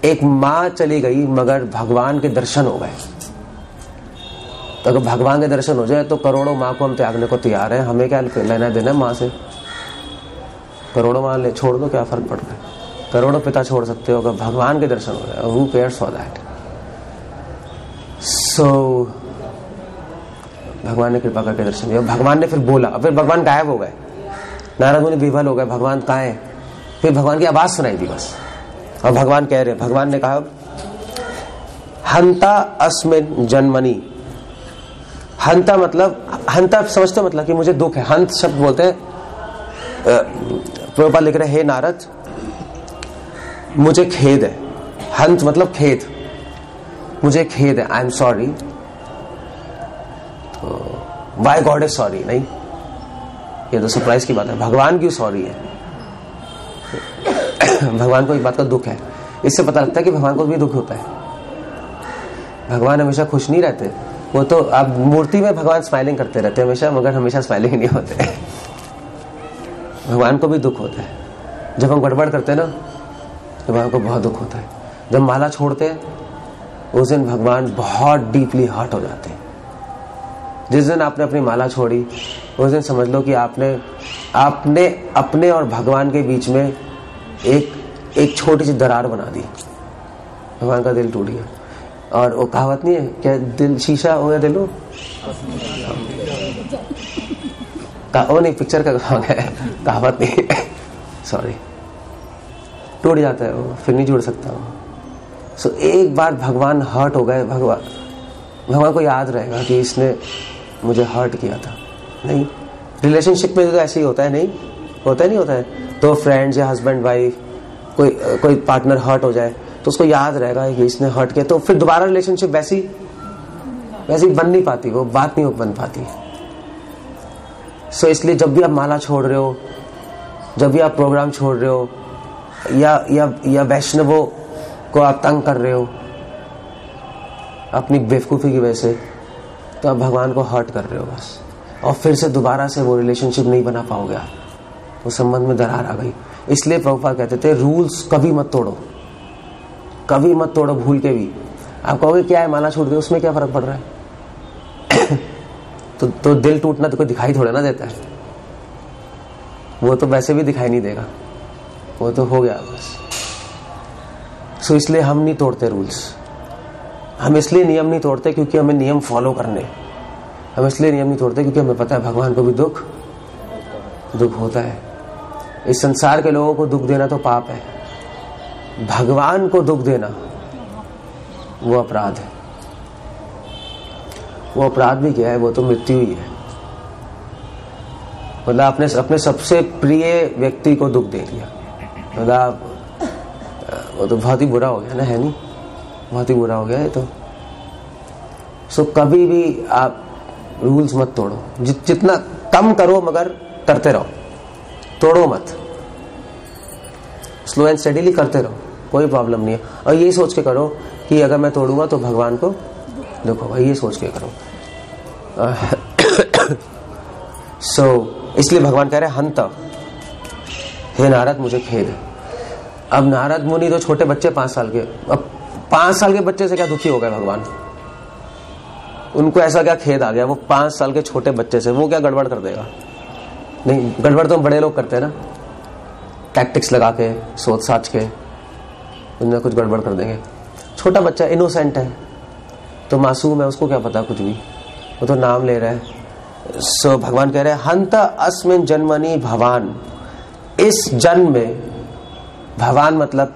एक माँ चली गई मगर भगवान के दर्शन हो गए। तो अगर भगवान के दर्शन हो जाए तो करोड़ों माँ को हम त्यागने को तैयार है। हमें क्या लेना देना माँ से? करोड़ों माँ ले छोड़ दो, क्या फर्क पड़ता है? करोड़ों पिता छोड़ सकते हो, अगर भगवान के दर्शन हो जाए, who cares for that? So भगवान ने कृपा करके दर्शन दिया। भगवान ने फिर बोला, फिर भगवान गायब हो गए। नारद मुनि विह्वल हो गए, भगवान कहाँ है? फिर भगवान की आवाज सुनाई दी बस। और भगवान कह रहे, भगवान ने कहा हंता अस्मिन जन्मनि। हंता मतलब, हंता समझते मतलब कि मुझे दुख है। हंत शब्द बोलते हैं, प्रभुपाद लिख रहे, हे नारद मुझे खेद है। हंत मतलब खेद, मुझे खेद है, आई am sorry. Y God is sorry? नहीं, ये तो सरप्राइज की बात है। भगवान क्यों सॉरी है? भगवान को एक बात का दुख है। इससे पता लगता है कि भगवान को भी दुख होता है। भगवान हमेशा खुश नहीं रहते। वो तो आप मूर्ति में भगवान स्माइलिंग करते रहते हैं हमेशा, मगर हमेशा स्माइलिंग नहीं होते। भगवान को भी दुख होता है। जब हम गड़बड़ करते हैं ना, तो भगवान को बहुत दुख होता है। जब माला छोड़ते हैं उस दिन भगवान बहुत डीपली हर्ट हो जाते हैं। जिस दिन आपने अपनी माला छोड़ी उस दिन समझ लो कि आपने अपने और भगवान के बीच में एक छोटी सी दरार बना दी। भगवान का दिल टूट गया। और वो कहावत नहीं है क्या, दिल शीशा हो गया दिल हो? ओ नहीं, पिक्चर का कहावत नहीं, सॉरी। टूट जाता है वो, फिर नहीं जुड़ सकता वो। सो एक बार भगवान हर्ट हो गए, भगवान को याद रहेगा कि इसने मुझे हर्ट किया था। नहीं, रिलेशनशिप में तो ऐसे ही होता है। नहीं होता है, नहीं होता है। तो फ्रेंड्स या हस्बैंड वाइफ, कोई पार्टनर हर्ट हो जाए तो उसको याद रहेगा कि इसने हर्ट किया, तो फिर दोबारा रिलेशनशिप वैसी बन नहीं पाती, वो बात नहीं बन पाती। सो इसलिए जब भी आप माला छोड़ रहे हो, जब भी आप प्रोग्राम छोड़ रहे हो, या वैष्णवों को आप तंग कर रहे हो अपनी बेवकूफ़ी की वजह से, तो आप भगवान को हर्ट कर रहे हो बस। और फिर से दोबारा से वो रिलेशनशिप नहीं बना पाओगे आप, वो संबंध में दरार आ गई। इसलिए प्रभुपाद कहते थे रूल्स कभी मत तोड़ो, कभी मत तोड़ो भूल के भी। आप कहोगे क्या है, माला छूट गई, उसमें क्या फर्क पड़ रहा है? तो दिल टूटना तो कोई दिखाई थोड़ा ना देता है, वो तो वैसे भी दिखाई नहीं देगा, वो तो हो गया बस। सो इसलिए हम नहीं तोड़ते रूल्स। हम इसलिए नियम नहीं तोड़ते क्योंकि हमें नियम फॉलो करने। हम इसलिए नियम नहीं तोड़ते क्योंकि हमें पता है भगवान को भी दुख होता है। इस संसार के लोगों को दुख देना तो पाप है, भगवान को दुख देना वो अपराध है। वो अपराध भी किया है, वो तो मृत्यु ही है। मतलब आपने अपने सबसे प्रिय व्यक्ति को दुख दे दिया, मतलब वो तो बहुत ही बुरा हो गया ना, है नहीं? बहुत ही बुरा हो गया है तो। सो कभी भी आप रूल्स मत तोड़ो, जितना कम करो मगर करते रहो, तोड़ो मत, स्लो एंड स्टेडीली करते रहो, कोई प्रॉब्लम नहीं है। और यही सोच के करो कि अगर मैं तोड़ूंगा तो भगवान को दुख होगा, ये सोच के करो। इसलिए भगवान कह रहे हैं हंत, हे नारद मुझे खेद है। अब नारद मुनि तो छोटे बच्चे 5 साल के, अब 5 साल के बच्चे से क्या दुखी हो गए भगवान? उनको ऐसा क्या खेद आ गया? वो 5 साल के छोटे बच्चे से वो क्या गड़बड़ कर देगा? नहीं, गड़बड़ तो बड़े लोग करते हैं ना, टैक्टिक्स लगा के, सोच साच के, उनमें कुछ गड़बड़ कर देंगे। छोटा बच्चा इनोसेंट है, तो मासूम है, उसको क्या पता कुछ भी, वो तो नाम ले रहा है। सो भगवान कह रहे हैं हंत अस्मिन् जन्मनि भवान, इस जन्म में, भवान मतलब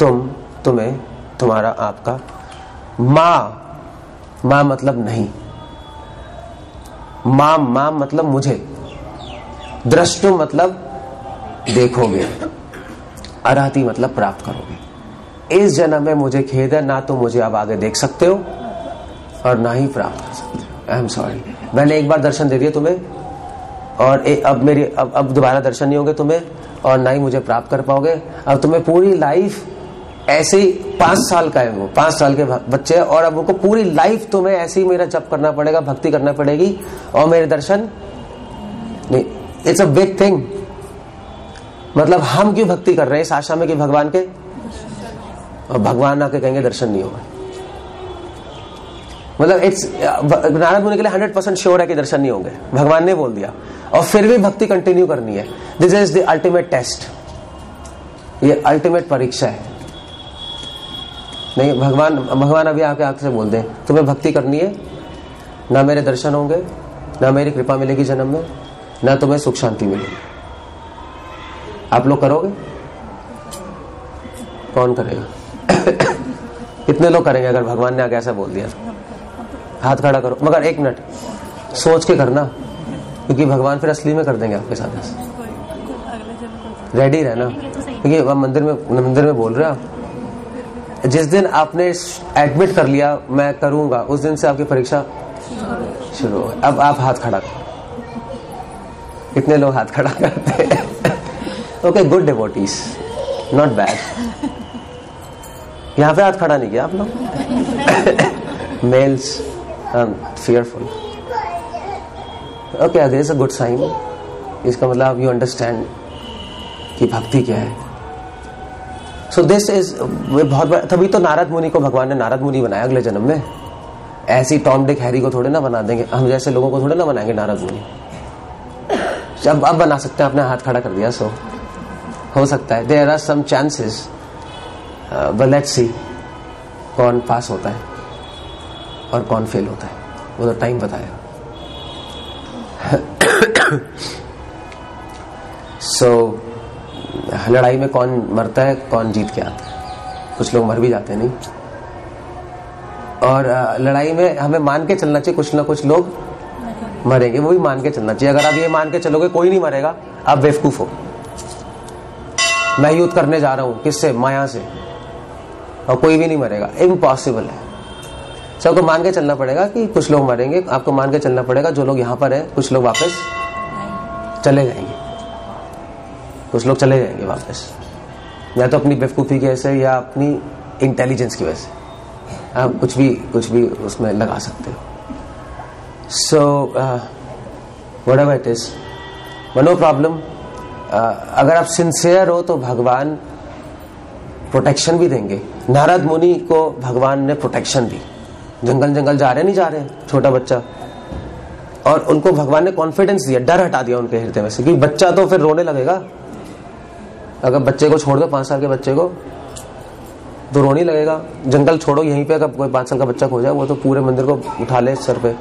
तुम, तुम्हें, तुम्हारा, आपका, माँ, माँ मतलब नहीं, माँ मतलब मुझे, दृष्टु मतलब देखोगे, अरहति मतलब प्राप्त करोगे। इस जन्म में मुझे खेद है, ना तो मुझे अब आगे देख सकते हो और ना ही प्राप्त कर सकते हो। आई एम सॉरी, मैंने एक बार दर्शन दे दिया तुम्हें, और अब दोबारा दर्शन नहीं होंगे तुम्हें, और ना ही मुझे प्राप्त कर पाओगे। अब तुम्हें पूरी लाइफ ऐसे ही, 5 साल का है वो, 5 साल के बच्चे, और अब उनको पूरी लाइफ तुम्हें ऐसे ही मेरा जप करना पड़ेगा, भक्ति करना पड़ेगी, और मेरे दर्शन नहीं। It's a big thing. मतलब हम क्यों भक्ति कर रहे हैं इस आशा में कि भगवान के, और भगवान आके कहेंगे दर्शन नहीं होगा। मतलब इट्स, नारद मुनि के लिए 100% श्योर है कि दर्शन नहीं होंगे, भगवान ने बोल दिया, और फिर भी भक्ति कंटिन्यू करनी है। This is the ultimate test, ये अल्टीमेट परीक्षा है। नहीं, भगवान अभी आके आंख से बोल दें तुम्हें भक्ति करनी है, ना मेरे दर्शन होंगे, ना मेरी कृपा मिलेगी जन्म में, ना तुम्हें सुख शांति मिलेगी। आप लोग करोगे? कौन करेगा? कितने लोग करेंगे अगर भगवान ने आगे ऐसा बोल दिया? हाथ खड़ा करो, मगर 1 मिनट सोच के करना, क्योंकि भगवान फिर असली में कर देंगे आपके साथ ऐसा। रेडी रहना, क्योंकि आप मंदिर में बोल रहे हो आप। जिस दिन आपने एडमिट कर लिया मैं करूंगा, उस दिन से आपकी परीक्षा शुरू हो। अब आप हाथ खड़ा करो, कितने लोग हाथ खड़ा करते हैं? Okay, good devotees, not bad. यहाँ पे हाथ खड़ा नहीं किया आप लोग। Males fearful. Okay, there is a good sign. इसका मतलब you understand कि भक्ति क्या है। So this is बहुत बड़ा, तभी तो नारद मुनि को भगवान ने नारद मुनि बनाया अगले जन्म में। ऐसी टॉम डिक हैरी को थोड़े ना बना देंगे, हम जैसे लोगों को थोड़े ना बनाएंगे नारद मुनि। अब बना सकते हैं, अपने हाथ खड़ा कर दिया, सो हो सकता है। There are some chances, but let's see कौन पास होता है और कौन फेल होता है, वो तो टाइम बताएगा। लड़ाई में कौन मरता है, कौन जीत के आता है? कुछ लोग मर भी जाते हैं, नहीं? और लड़ाई में हमें मान के चलना चाहिए, कुछ ना कुछ लोग मरेंगे, वो भी मान के चलना चाहिए। अगर आप ये मान के चलोगे कोई नहीं मरेगा, आप बेवकूफ हो। मैं युद्ध करने जा रहा हूं, किससे? माया से, और कोई भी नहीं मरेगा, इम्पॉसिबल है। सबको मान के चलना पड़ेगा कि कुछ लोग मरेंगे, आपको मान के चलना पड़ेगा जो लोग यहाँ पर हैं, कुछ लोग वापस चले जाएंगे, कुछ लोग चले जाएंगे वापस, या तो अपनी बेवकूफ़ी की वजह से या अपनी इंटेलिजेंस की वजह से। आप कुछ भी उसमें लगा सकते हो। So whatever it is, no problem. अगर आप सिंसियर हो तो भगवान प्रोटेक्शन भी देंगे। नारद मुनि को भगवान ने प्रोटेक्शन दी, जंगल जा रहे नहीं जा रहे, छोटा बच्चा, और उनको भगवान ने कॉन्फिडेंस दिया, डर हटा दिया उनके हृदय में से, क्योंकि बच्चा तो फिर रोने लगेगा। अगर बच्चे को छोड़ दो, 5 साल के बच्चे को, तो रोने लगेगा। जंगल छोड़ो, यहीं पे अगर कोई 5 साल का बच्चा खो जाए, वो तो पूरे मंदिर को उठा ले सर पे।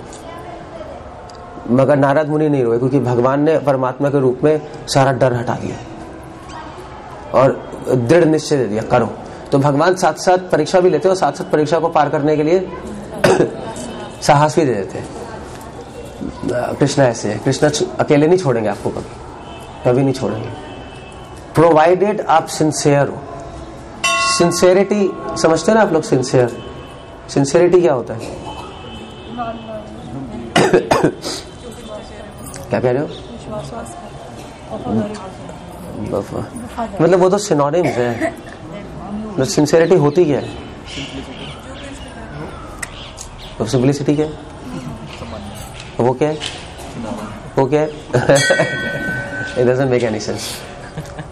मगर नारद मुनि नहीं रोए, क्योंकि भगवान ने परमात्मा के रूप में सारा डर हटा दिया और दृढ़ निश्चय दे दिया, करो। तो भगवान साथ साथ परीक्षा भी लेते हैं, और साथ साथ परीक्षा को पार करने के लिए साहस भी दे देते हैं। कृष्णा ऐसे है, कृष्णा अकेले नहीं छोड़ेंगे आपको, कभी नहीं छोड़ेंगे, प्रोवाइडेड आप सिंसियर हो। सिंसियरिटी समझते हो ना आप लोग? सिंसियरिटी क्या होता है? क्या कह रहे हो? मतलब वो तो सिनोनिम्स है। सिंसियरिटी होती क्या है? तो सिंपलिसिटी क्या है? वो क्या है? वो क्या है? It doesn't make any sense.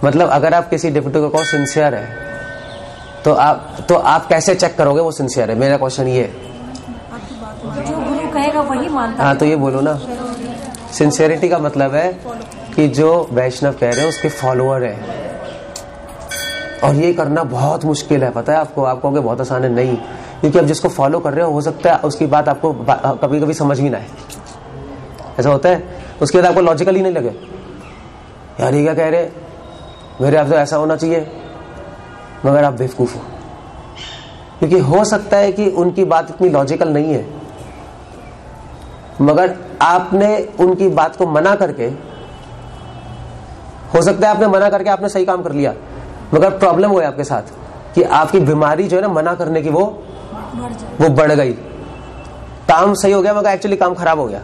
मतलब अगर आप किसी डिप्यूटी को कहो सिंसियर है, तो आप कैसे चेक करोगे वो सिंसियर है? मेरा क्वेश्चन ये है। जो गुरु कहेगा वही मानता। हाँ, तो ये बोलो ना, सिंसियरिटी का मतलब है कि जो वैष्णव कह रहे हैं उसके फॉलोअर है, और ये करना बहुत मुश्किल है, पता है आपको? आप कहोगे बहुत आसान है, नहीं, क्योंकि अब जिसको फॉलो कर रहे हो सकता है उसकी बात आपको कभी कभी समझ भी ना आए। ऐसा होता है, उसके बाद आपको लॉजिकल ही नहीं लगे, यार ये क्या कह रहे हैं, मेरे आप तो ऐसा होना चाहिए, मगर आप बेवकूफ हो, क्योंकि हो सकता है कि उनकी बात इतनी लॉजिकल नहीं है, मगर आपने उनकी बात को मना करके, हो सकता है आपने मना करके आपने सही काम कर लिया, मगर प्रॉब्लम हुआ आपके साथ कि आपकी बीमारी जो है ना मना करने की वो बढ़ गई। काम सही हो गया मगर एक्चुअली काम खराब हो गया।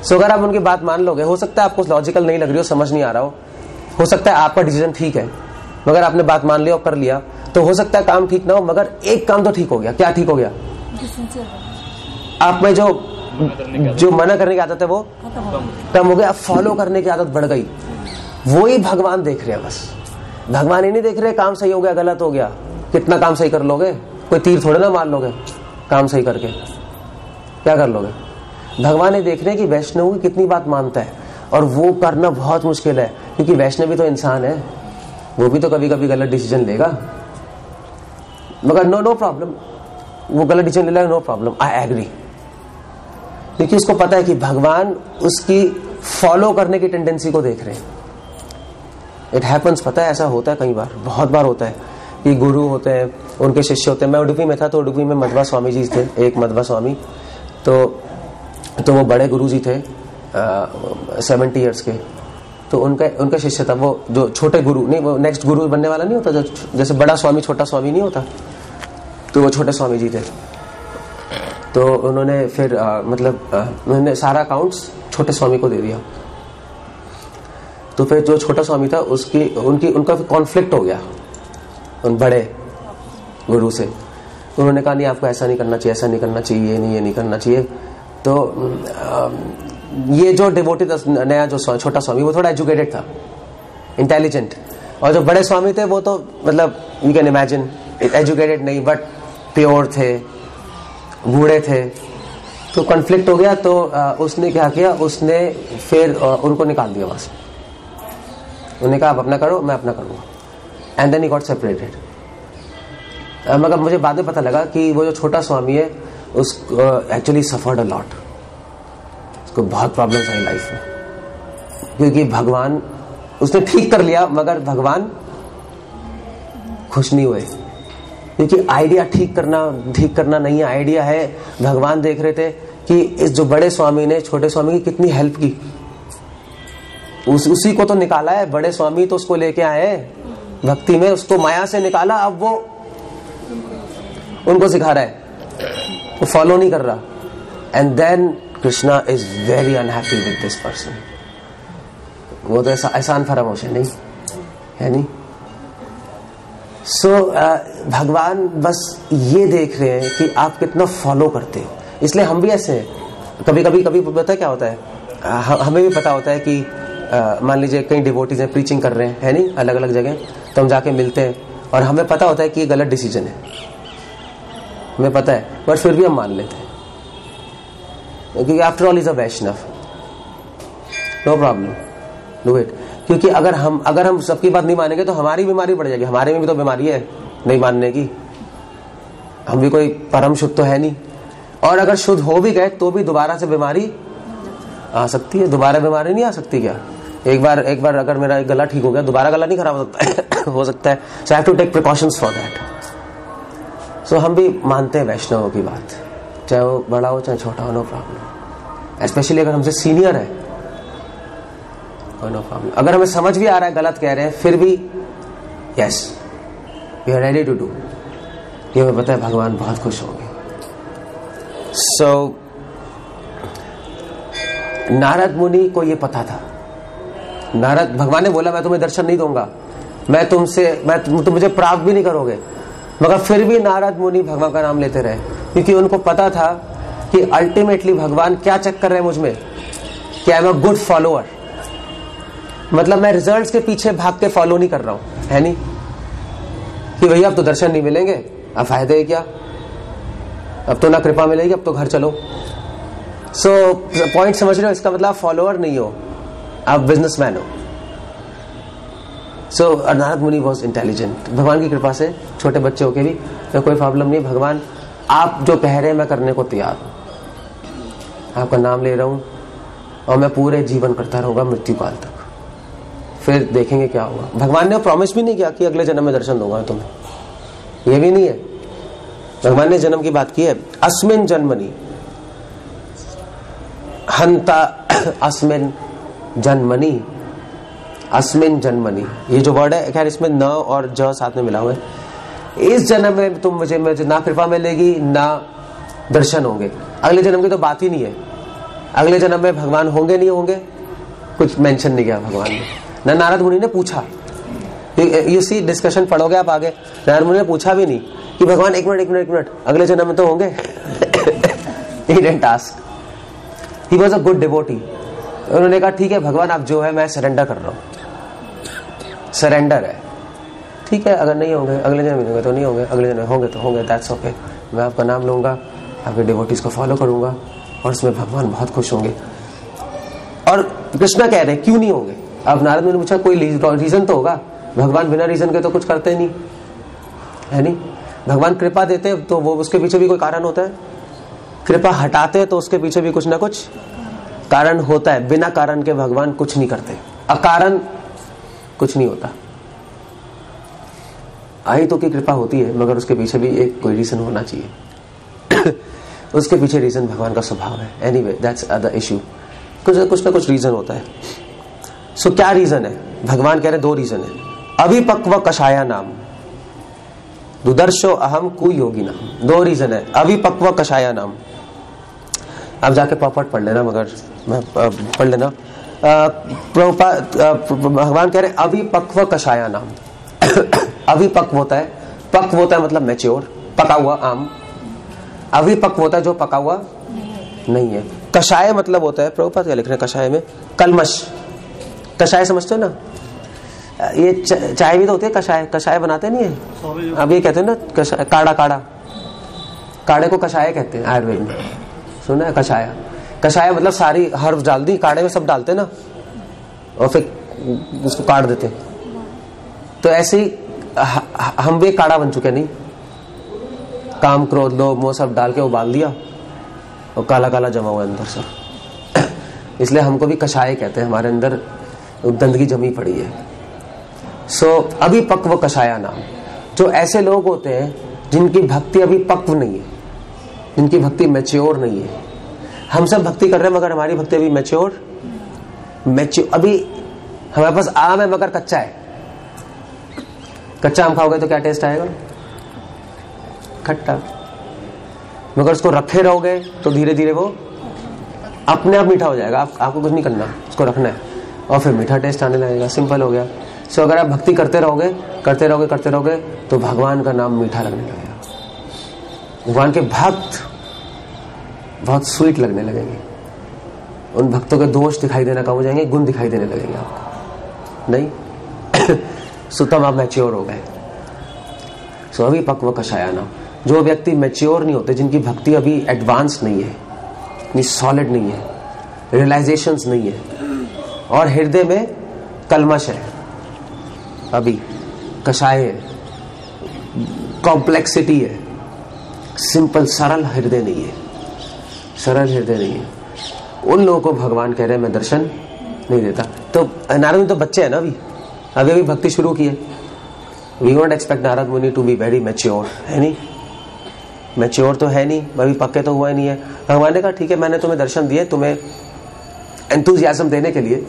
सो अगर आप उनकी बात मान लोगे, हो सकता है आपको लॉजिकल नहीं लग रही हो, समझ नहीं आ रहा हो सकता है आपका डिसीजन ठीक है, मगर आपने बात मान लिया और कर लिया, तो हो सकता है काम ठीक ना हो, मगर एक काम तो ठीक हो गया। क्या ठीक हो गया? आप में जो मना करने की आदत है वो कम हो गया, अब फॉलो करने की आदत बढ़ गई। वो ही भगवान देख रहे हैं, बस भगवान ही नहीं देख रहे काम सही हो गया गलत हो गया, कितना काम सही कर लोगे, कोई तीर थोड़े ना मार लोगे काम सही करके, क्या कर लोगे? भगवान ये देख रहे हैं कि वैष्णव की कितनी बात मानता है, और वो करना बहुत मुश्किल है, क्योंकि वैष्णव भी तो इंसान है, वो भी तो कभी कभी गलत डिसीजन लेगा, मगर नो प्रॉब्लम, वो गलत डिसीजन ले लेगा, नो प्रॉब्लम, आई एग्री, क्योंकि उसको पता है कि भगवान उसकी फॉलो करने की टेंडेंसी को देख रहे हैं। इट हैपन्स, पता है ऐसा होता है कई बार, बहुत बार होता है कि गुरु होते हैं, उनके शिष्य होते हैं। मैं उडुपी में था, तो उडुपी में मध्वा स्वामी जी थे, एक मध्वा स्वामी, तो वो बड़े गुरु जी थे 70 ईयर्स के, तो उनका शिष्य था वो, जो छोटे गुरु नहीं, वो नेक्स्ट गुरु बनने वाला नहीं होता, जैसे बड़ा स्वामी छोटा स्वामी नहीं होता, तो वो छोटे स्वामी जी थे। तो उन्होंने फिर उन्होंने सारा अकाउंट्स छोटे स्वामी को दे दिया। तो फिर जो छोटा स्वामी था उनका कॉन्फ्लिक्ट हो गया उन बड़े गुरु से। उन्होंने कहा नहीं, आपको ऐसा नहीं करना चाहिए, ऐसा नहीं करना चाहिए, ये नहीं करना चाहिए। तो ये जो डिवोटी नया जो छोटा स्वामी, वो थोड़ा एजुकेटेड था, इंटेलिजेंट, और जो बड़े स्वामी थे वो तो मतलब यू कैन इमेजिन, एजुकेटेड नहीं बट प्योर थे, बूढ़े थे। तो कॉन्फ्लिक्ट हो गया, तो उसने क्या किया, उसने फिर उनको निकाल दिया वहां से। उन्होंने कहा आप अपना करो, मैं अपना करूंगा, and then he got separated. मगर मुझे बाद में पता लगा कि वो जो छोटा स्वामी है उसको एक्चुअली सफर्ड अ लॉट, उसको बहुत प्रॉब्लम्स आई लाइफ में, क्योंकि भगवान, उसने ठीक कर लिया मगर भगवान खुश नहीं हुए, क्योंकि आइडिया ठीक करना नहीं है, आइडिया है। भगवान देख रहे थे कि इस जो बड़े स्वामी ने छोटे स्वामी की कितनी हेल्प की, उसी को तो निकाला है, बड़े स्वामी तो उसको लेके आए भक्ति में, उसको माया से निकाला, अब वो उनको सिखा रहा है, वो फॉलो नहीं कर रहा। And then Krishna is very unhappy with this person. वो तो ऐसा आसान फरामोश है नहीं, है नहीं। सो भगवान बस ये देख रहे हैं कि आप कितना फॉलो करते हो। इसलिए हम भी ऐसे हैं, कभी पता है क्या होता है, हमें भी पता होता है कि मान लीजिए कई डिवोटीज हैं, प्रीचिंग कर रहे हैं, है नहीं, अलग अलग जगह, तो हम जाके मिलते हैं और हमें पता होता है कि ये गलत डिसीजन है, हमें पता है, बट फिर भी हम मान लेते हैं, क्योंकि after all is a Vaishnav, no problem, do it. क्योंकि अगर हम सबकी बात नहीं मानेंगे तो हमारी बीमारी बढ़ जाएगी, हमारे में भी तो बीमारी है नहीं मानने की, हम भी कोई परम शुद्ध तो है नहीं, और अगर शुद्ध हो भी गए तो भी दोबारा से बीमारी आ सकती है। दोबारा बीमारी नहीं आ सकती क्या? एक बार अगर मेरा गला ठीक हो गया, दोबारा गला नहीं खराब हो सकता है हो सकता है। So I have to take precautions for that. So हम भी मानते हैं वैष्णवों की बात, चाहे वो बड़ा हो चाहे छोटा हो, नो प्रॉब्लम। स्पेशली अगर हमसे सीनियर है, नो प्रॉब्लम। अगर हमें समझ भी आ रहा है गलत कह रहे हैं, फिर भी yes we are ready to do. ये हमें पता है भगवान बहुत खुश होंगे। सो नारद मुनि को ये पता था। नारद, भगवान ने बोला मैं तुम्हें दर्शन नहीं दूंगा, तुम मुझे प्राप्त भी नहीं करोगे, मगर फिर भी नारद मुनि भगवान का नाम लेते रहे, क्योंकि उनको पता था कि अल्टीमेटली भगवान क्या चेक कर रहे हैं मुझ में, कि I am a good follower. मतलब मैं रिजल्ट्स के पीछे भाग के फॉलो नहीं कर रहा हूं, है नहीं कि भैया अब तो दर्शन नहीं मिलेंगे, अब फायदे है क्या, अब तो ना कृपा मिलेगी, अब तो घर चलो। सो पॉइंट समझ रहे हो? इसका मतलब आप फॉलोअर नहीं हो, आप बिजनेसमैन हो। सो नारद मुनि वॉज इंटेलिजेंट। भगवान की कृपा से छोटे बच्चे होके भी तो कोई प्रॉब्लम नहीं, भगवान आप जो कह रहे हैं मैं करने को तैयार हूं, आपका नाम ले रहा हूं और मैं पूरे जीवन करता रहूंगा मृत्यु काल तक, फिर देखेंगे क्या होगा। भगवान ने प्रॉमिस भी नहीं किया कि अगले जन्म में दर्शन दूंगा तुम्हें, ये भी नहीं है। भगवान ने जन्म की बात की है, अस्मिन जन्मनि हंता अस्मिन जन्मनि, अस्मिन जन्मनि, ये जो वर्ड है खैर इसमें न और ज साथ में मिला हुआ है। इस जन्म में तुम मुझे ना कृपा मिलेगी ना दर्शन होंगे। अगले जन्म की तो बात ही नहीं है। अगले जन्म में भगवान होंगे नहीं होंगे कुछ मेंशन नहीं किया भगवान ने। ना नारद मुनि ने पूछा, यू सी डिस्कशन पढ़ोगे आप आगे, नारद मुनि ने पूछा भी नहीं कि भगवान एक मिनट अगले जन्म में तो होंगे। He didn't ask, he was a good devotee. उन्होंने कहा ठीक है भगवान आप जो है मैं सरेंडर कर रहा हूं, सरेंडर है, ठीक है अगर नहीं होंगे अगले जन्म में होंगे तो नहीं होंगे, अगले जन्म में होंगे तो होंगे, दैट्स ओके। मैं आपका नाम लूंगा, आपके डिवोटीज को फॉलो करूंगा और उसमें भगवान बहुत खुश होंगे। और कृष्णा कह रहे हैं क्यों नहीं होंगे। अब नारद ने पूछा कोई रीजन तो होगा, भगवान बिना रीजन के तो कुछ करते नहीं, है नहीं। भगवान कृपा देते हैं तो वो उसके पीछे भी कोई कारण होता है, कृपा हटाते हैं तो उसके पीछे भी कुछ ना कुछ कारण होता है। बिना कारण के भगवान कुछ नहीं करते, अकारण कुछ नहीं होता। आई तो की कृपा होती है मगर उसके पीछे भी एक कोई रीजन होना चाहिए। उसके पीछे रीजन भगवान का स्वभाव है। एनीवे दैट्स अदर इश्यू, कुछ ना कुछ रीजन होता है। सो क्या रीजन है? भगवान कह रहे दो रीजन है। अभिपक्व कषाया नाम दुदर्शो अहम कुयोगी नाम, दो रीजन है। अभिपक्व कषाया नाम, आप जाके पॉपट पढ़ लेना, मगर मैं पढ़ लेना। भगवान कह रहे अभिपक्व कषाया नाम। अभिपक्व होता है, पक्व होता है मतलब मैच्योर, पका हुआ आम। अभिपक्व होता है जो पका हुआ नहीं है। कषाय मतलब होता है, प्रभुपाद क्या लिख रहे हैं कषाय में, कलमश। कषाय समझते हो ना, ये चाय भी तो होती है कषाय, कषाय बनाते नहीं है। अब ये कहते हैं ना काढ़ा, काढ़े को कषाय कहते हैं आयुर्वेद में, सुना है कषाय। कषाय मतलब सारी हर्ब डाल दी काढ़े में, सब डालते ना और फिर उसको काट देते। तो ऐसे ही हम भी काढ़ा बन चुके, नहीं काम क्रोध लोभ मोह सब डाल के उबाल दिया और काला काला जमा हुआ अंदर सब। इसलिए हमको भी कषाय कहते हैं, हमारे अंदर गंदगी जमी पड़ी है। सो अभिपक्व कषाया नाम, जो ऐसे लोग होते हैं जिनकी भक्ति अभी पक्व नहीं है, जिनकी भक्ति मैच्योर नहीं है। हम सब भक्ति कर रहे हैं मगर हमारी भक्ति अभी मैच्योर अभी हमारे पास आम है मगर कच्चा है। कच्चा आम खाओगे तो क्या टेस्ट आएगा? खट्टा। मगर उसको रखे रहोगे तो धीरे धीरे वो अपने आप मीठा हो जाएगा। आपको कुछ नहीं करना, उसको रखना है और फिर मीठा टेस्ट आने लगेगा। सिंपल हो गया। सो अगर आप भक्ति करते रहोगे तो भगवान का नाम मीठा लगने लगेगा। भगवान के भक्त बहुत स्वीट लगने लगेंगे। उन भक्तों के दोष दिखाई देना कम हो जाएंगे, गुण दिखाई देने लगेंगे आपको, नहीं। सो तब आप मैच्योर हो गए। सो अभी पक्व कषाया नाम, जो व्यक्ति मैच्योर नहीं होते, जिनकी भक्ति अभी एडवांस नहीं है, इतनी सॉलिड नहीं है, रियलाइजेशंस नहीं है और हृदय में कलमश है, अभी कषाय है, कॉम्प्लेक्सिटी है, सिंपल सरल हृदय नहीं है, सरल हृदय नहीं है, उन लोगों को भगवान कह रहे हैं मैं दर्शन नहीं देता। तो नारद मुनि तो बच्चे हैं ना, अभी भक्ति शुरू की है। वी वोंट एक्सपेक्ट नारद मुनि टू बी वेरी मैच्योर, है नहीं। मैच्योर तो है नहीं, अभी पक्के तो हुआ ही नहीं है। भगवान ने कहा ठीक है, मैंने तुम्हें दर्शन दिए, तुम्हें एंथुजियाज्म देने के लिए,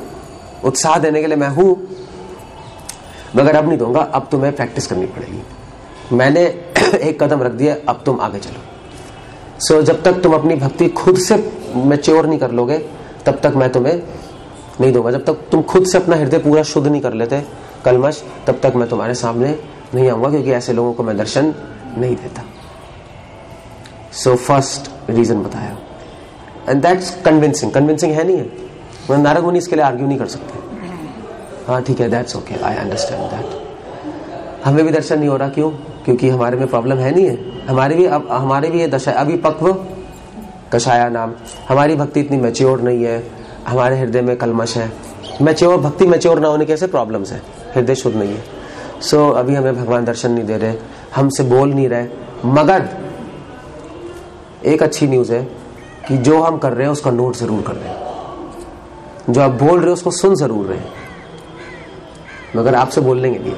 उत्साह देने के लिए मैं हूं, मगर अब नहीं दूंगा, अब तुम्हें प्रैक्टिस करनी पड़ेगी। मैंने एक कदम रख दिया, अब तुम आगे चलो। सो जब तक तुम अपनी भक्ति खुद से मैच्योर नहीं कर लोगे तब तक मैं तुम्हें नहीं दूंगा। जब तक तुम खुद से अपना हृदय पूरा शुद्ध नहीं कर लेते कलमश, तब तक मैं तुम्हारे सामने नहीं आऊंगा, क्योंकि ऐसे लोगों को मैं दर्शन नहीं देता। सो फर्स्ट रीजन बताया, एंड दैट्स कन्विंसिंग। कन्विंसिंग है नहीं है, नारद मुनि इसके लिए आर्ग्यू नहीं कर सकते। हाँ ठीक है, that's okay, I understand that. हमें भी दर्शन नहीं हो रहा, क्यों? क्योंकि हमारे में प्रॉब्लम है नहीं है। हमारे भी ये दशा, अभी पक्व कषाया नाम, हमारी भक्ति इतनी मैच्योर नहीं है, हमारे हृदय में कलमश है। मैच्योर भक्ति मैच्योर ना होने के ऐसे प्रॉब्लम्स है, हृदय शुद्ध नहीं है। सो अभी हमें भगवान दर्शन नहीं दे रहे, हमसे बोल नहीं रहे। मगर एक अच्छी न्यूज है कि जो हम कर रहे हैं उसका नोट जरूर कर रहे हैं। जो आप बोल रहे हो उसको सुन जरूर रहे हैं, मगर आपसे बोलने के लिए,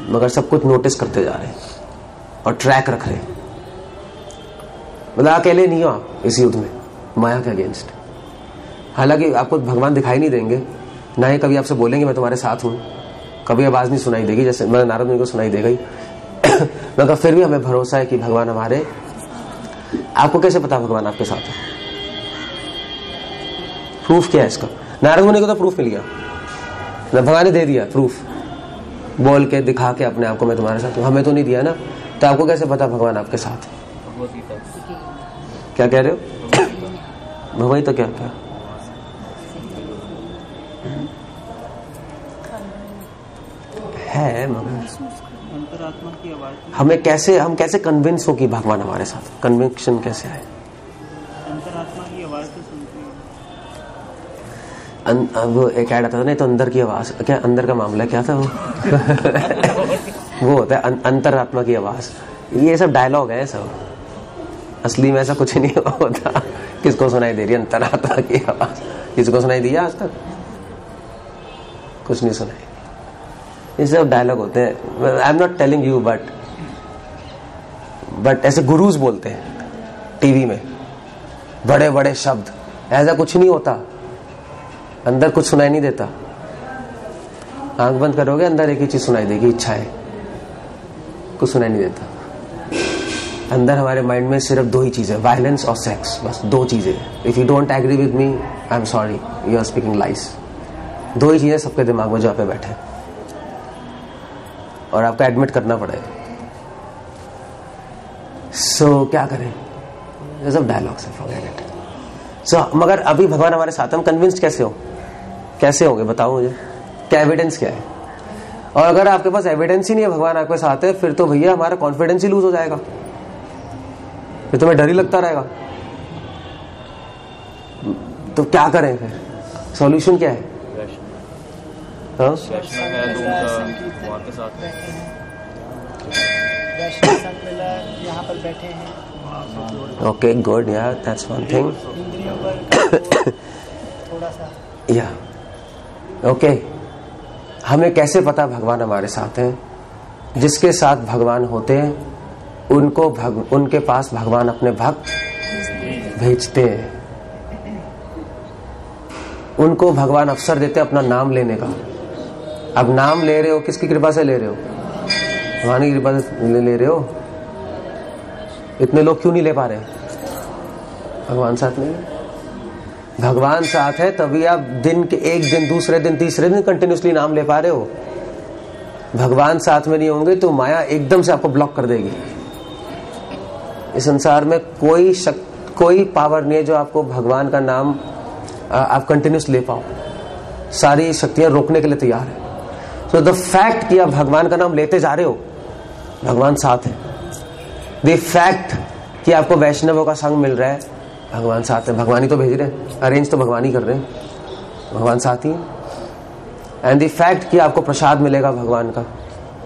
मगर सब कुछ नोटिस करते जा रहे हैं और ट्रैक रख रहे हैं। मतलब अकेले नहीं हो आप इस युद्ध में माया के अगेंस्ट। हालांकि आपको भगवान दिखाई नहीं देंगे, ना ही कभी आपसे बोलेंगे मैं तुम्हारे साथ हूं, कभी आवाज नहीं सुनाई देगी, जैसे मैं नारद मुनि को सुनाई देगा ही। मगर फिर भी हमें भरोसा है कि भगवान हमारे। आपको कैसे पता भगवान आपके साथ है? प्रूफ क्या है इसका? नारद मुनि को तो प्रूफ मिल गया, भगवान ने दे दिया प्रूफ, बोल के दिखा के अपने आप को मैं तुम्हारे साथ हूं। हमें तो नहीं दिया ना, तो आपको कैसे पता भगवान आपके साथ है? क्या कह रहे हो? वही तो क्या क्या है, मगर अंतरात्मा की आवाज, हम कैसे कन्विंस हो कि भगवान हमारे साथ? कन्विक्शन कैसे आए? अंतरात्मा की आवाज तो सुनती है। वो एक ऐड आता था नहीं तो अंदर की आवाज, क्या अंदर का मामला क्या था वो? वो होता है अंतरात्मा की आवाज। ये सब डायलॉग है सब, असली में ऐसा कुछ नहीं होता। किसको सुनाई दे रही है अंतरात्मा की आवाज? किसको सुनाई दी आज तक? कुछ नहीं सुनाई। ये सब डायलॉग होते हैं। I am not telling you, but ऐसे गुरुज बोलते हैं टीवी में बड़े बड़े शब्द, ऐसा कुछ नहीं होता। अंदर कुछ सुनाई नहीं देता। आंख बंद करोगे अंदर एक ही चीज सुनाई देगी, इच्छा है, कुछ सुनाई नहीं देता। अंदर हमारे माइंड में सिर्फ दो ही चीजें, वायलेंस और सेक्स, बस दो चीजें। If you don't agree with me, I am sorry, you are speaking lies. दो ही चीजें सबके दिमाग में जहाँ पे बैठे, और आपको एडमिट करना पड़ेगा। सो क्या करें? ये सब डायलॉग्स है, फॉरगेट इट। सो मगर अभी भगवान हमारे साथ, हम कन्विंस्ड कैसे हो? कैसे होंगे बताओ मुझे, क्या एविडेंस क्या है? और अगर आपके पास एविडेंस ही नहीं है भगवान आपके साथ है, फिर तो भैया हमारा कॉन्फिडेंस ही लूज हो जाएगा, फिर तुम्हें डर ही लगता रहेगा। तो क्या करें फिर? सॉल्यूशन क्या है? हाँ? यहाँ पर बैठे हैं। ओके गुड, या दैट्स वन थिंग। थोड़ा सा या ओके, हमें कैसे पता भगवान हमारे साथ हैं? जिसके साथ भगवान होते हैं उनके पास भगवान अपने भक्त भेजते हैं। उनको भगवान अवसर देते अपना नाम लेने का। अब नाम ले रहे हो, किसकी कृपा से ले रहे हो? भगवान की कृपा से ले रहे हो। इतने लोग क्यों नहीं ले पा रहे? भगवान साथ नहीं है। भगवान साथ है तभी आप दिन के एक दिन, दूसरे दिन, तीसरे दिन कंटिन्यूसली नाम ले पा रहे हो। भगवान साथ में नहीं होंगे तो माया एकदम से आपको ब्लॉक कर देगी। इस संसार में कोई पावर नहीं है जो आपको भगवान का नाम आप कंटिन्यूस ले पाओ। सारी शक्तियां रोकने के लिए तैयार है। सो द फैक्ट कि आप भगवान का नाम लेते जा रहे हो, भगवान साथ है। द फैक्ट कि आपको वैष्णवों का संग मिल रहा है, भगवान साथ है। भगवान ही तो भेज रहे हैं, अरेंज तो भगवान ही कर रहे हैं, भगवान साथ ही है। एंड द फैक्ट कि आपको प्रसाद मिलेगा भगवान का,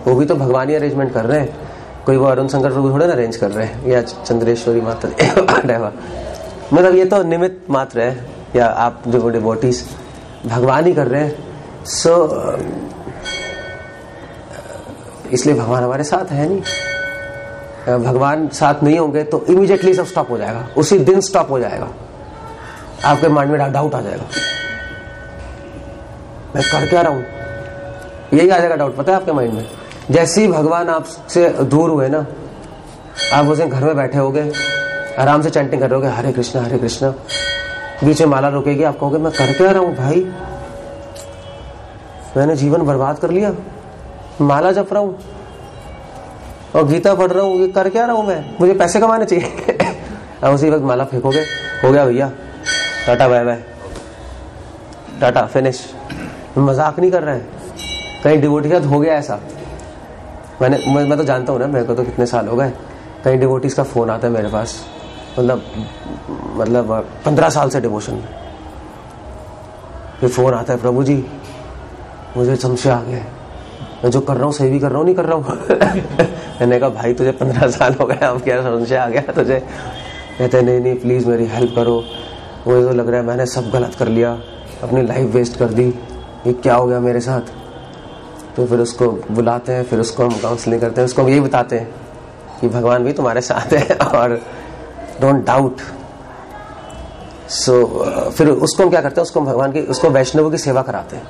वो भी तो भगवान ही अरेंजमेंट कर रहे हैं। कोई वो अरुण शंकर प्रभु थोड़े ना अरेंज कर रहे हैं, या चंद्रेश्वरी माता मतलब ये तो निमित्त मात्र है, या आप जो डिवोटीज, भगवान ही कर रहे हैं। सो इसलिए भगवान हमारे साथ है नहीं। भगवान साथ नहीं होंगे तो इमीडिएटली सब स्टॉप हो जाएगा, उसी दिन स्टॉप हो जाएगा। आपके माइंड में डाउट आ जाएगा, मैं कर क्या रहा हूं, यही आ जाएगा डाउट, पता है आपके माइंड में। जैसे ही भगवान आपसे दूर हुए ना, आप उस दिन घर में बैठे होगे, आराम से चैंटिंग कर रहे होगे हरे कृष्णा, बीच में माला रुकेगी, आप कहोगे मैं कर क्या रहा हूं भाई, मैंने जीवन बर्बाद कर लिया, माला जप रहा हूं और गीता पढ़ रहा हूं, ये कर क्या रहा हूं मैं, मुझे पैसे कमाने चाहिए। अब उसी वक्त माला फेंकोगे, हो गया भैया, tata bye bye, tata finish. मजाक नहीं कर रहे हैं, कहीं डिवोटी के साथ हो गया ऐसा, मैं तो जानता हूँ ना, मेरे को तो कितने साल हो गए, कहीं डिवोटीज का फोन आता है मेरे पास, मतलब 15 साल से डिवोशन में, फिर फोन आता है प्रभु जी मुझे संशय आ गया, मैं जो कर रहा हूँ सही भी कर रहा हूँ नहीं कर रहा हूँ। मैंने कहा भाई तुझे 15 साल हो गए, अब क्या संशय आ गया तुझे? कहते नहीं प्लीज मेरी हेल्प करो, मुझे तो लग रहा है मैंने सब गलत कर लिया, अपनी लाइफ वेस्ट कर दी, ये क्या हो गया मेरे साथ। तो फिर उसको बुलाते हैं, फिर उसको हम काउंसलिंग करते हैं, उसको हम यही बताते हैं कि भगवान भी तुम्हारे साथ है और डोंट डाउट। फिर उसको हम क्या करते हैं, उसको भगवान की, उसको वैष्णवों की सेवा कराते हैं,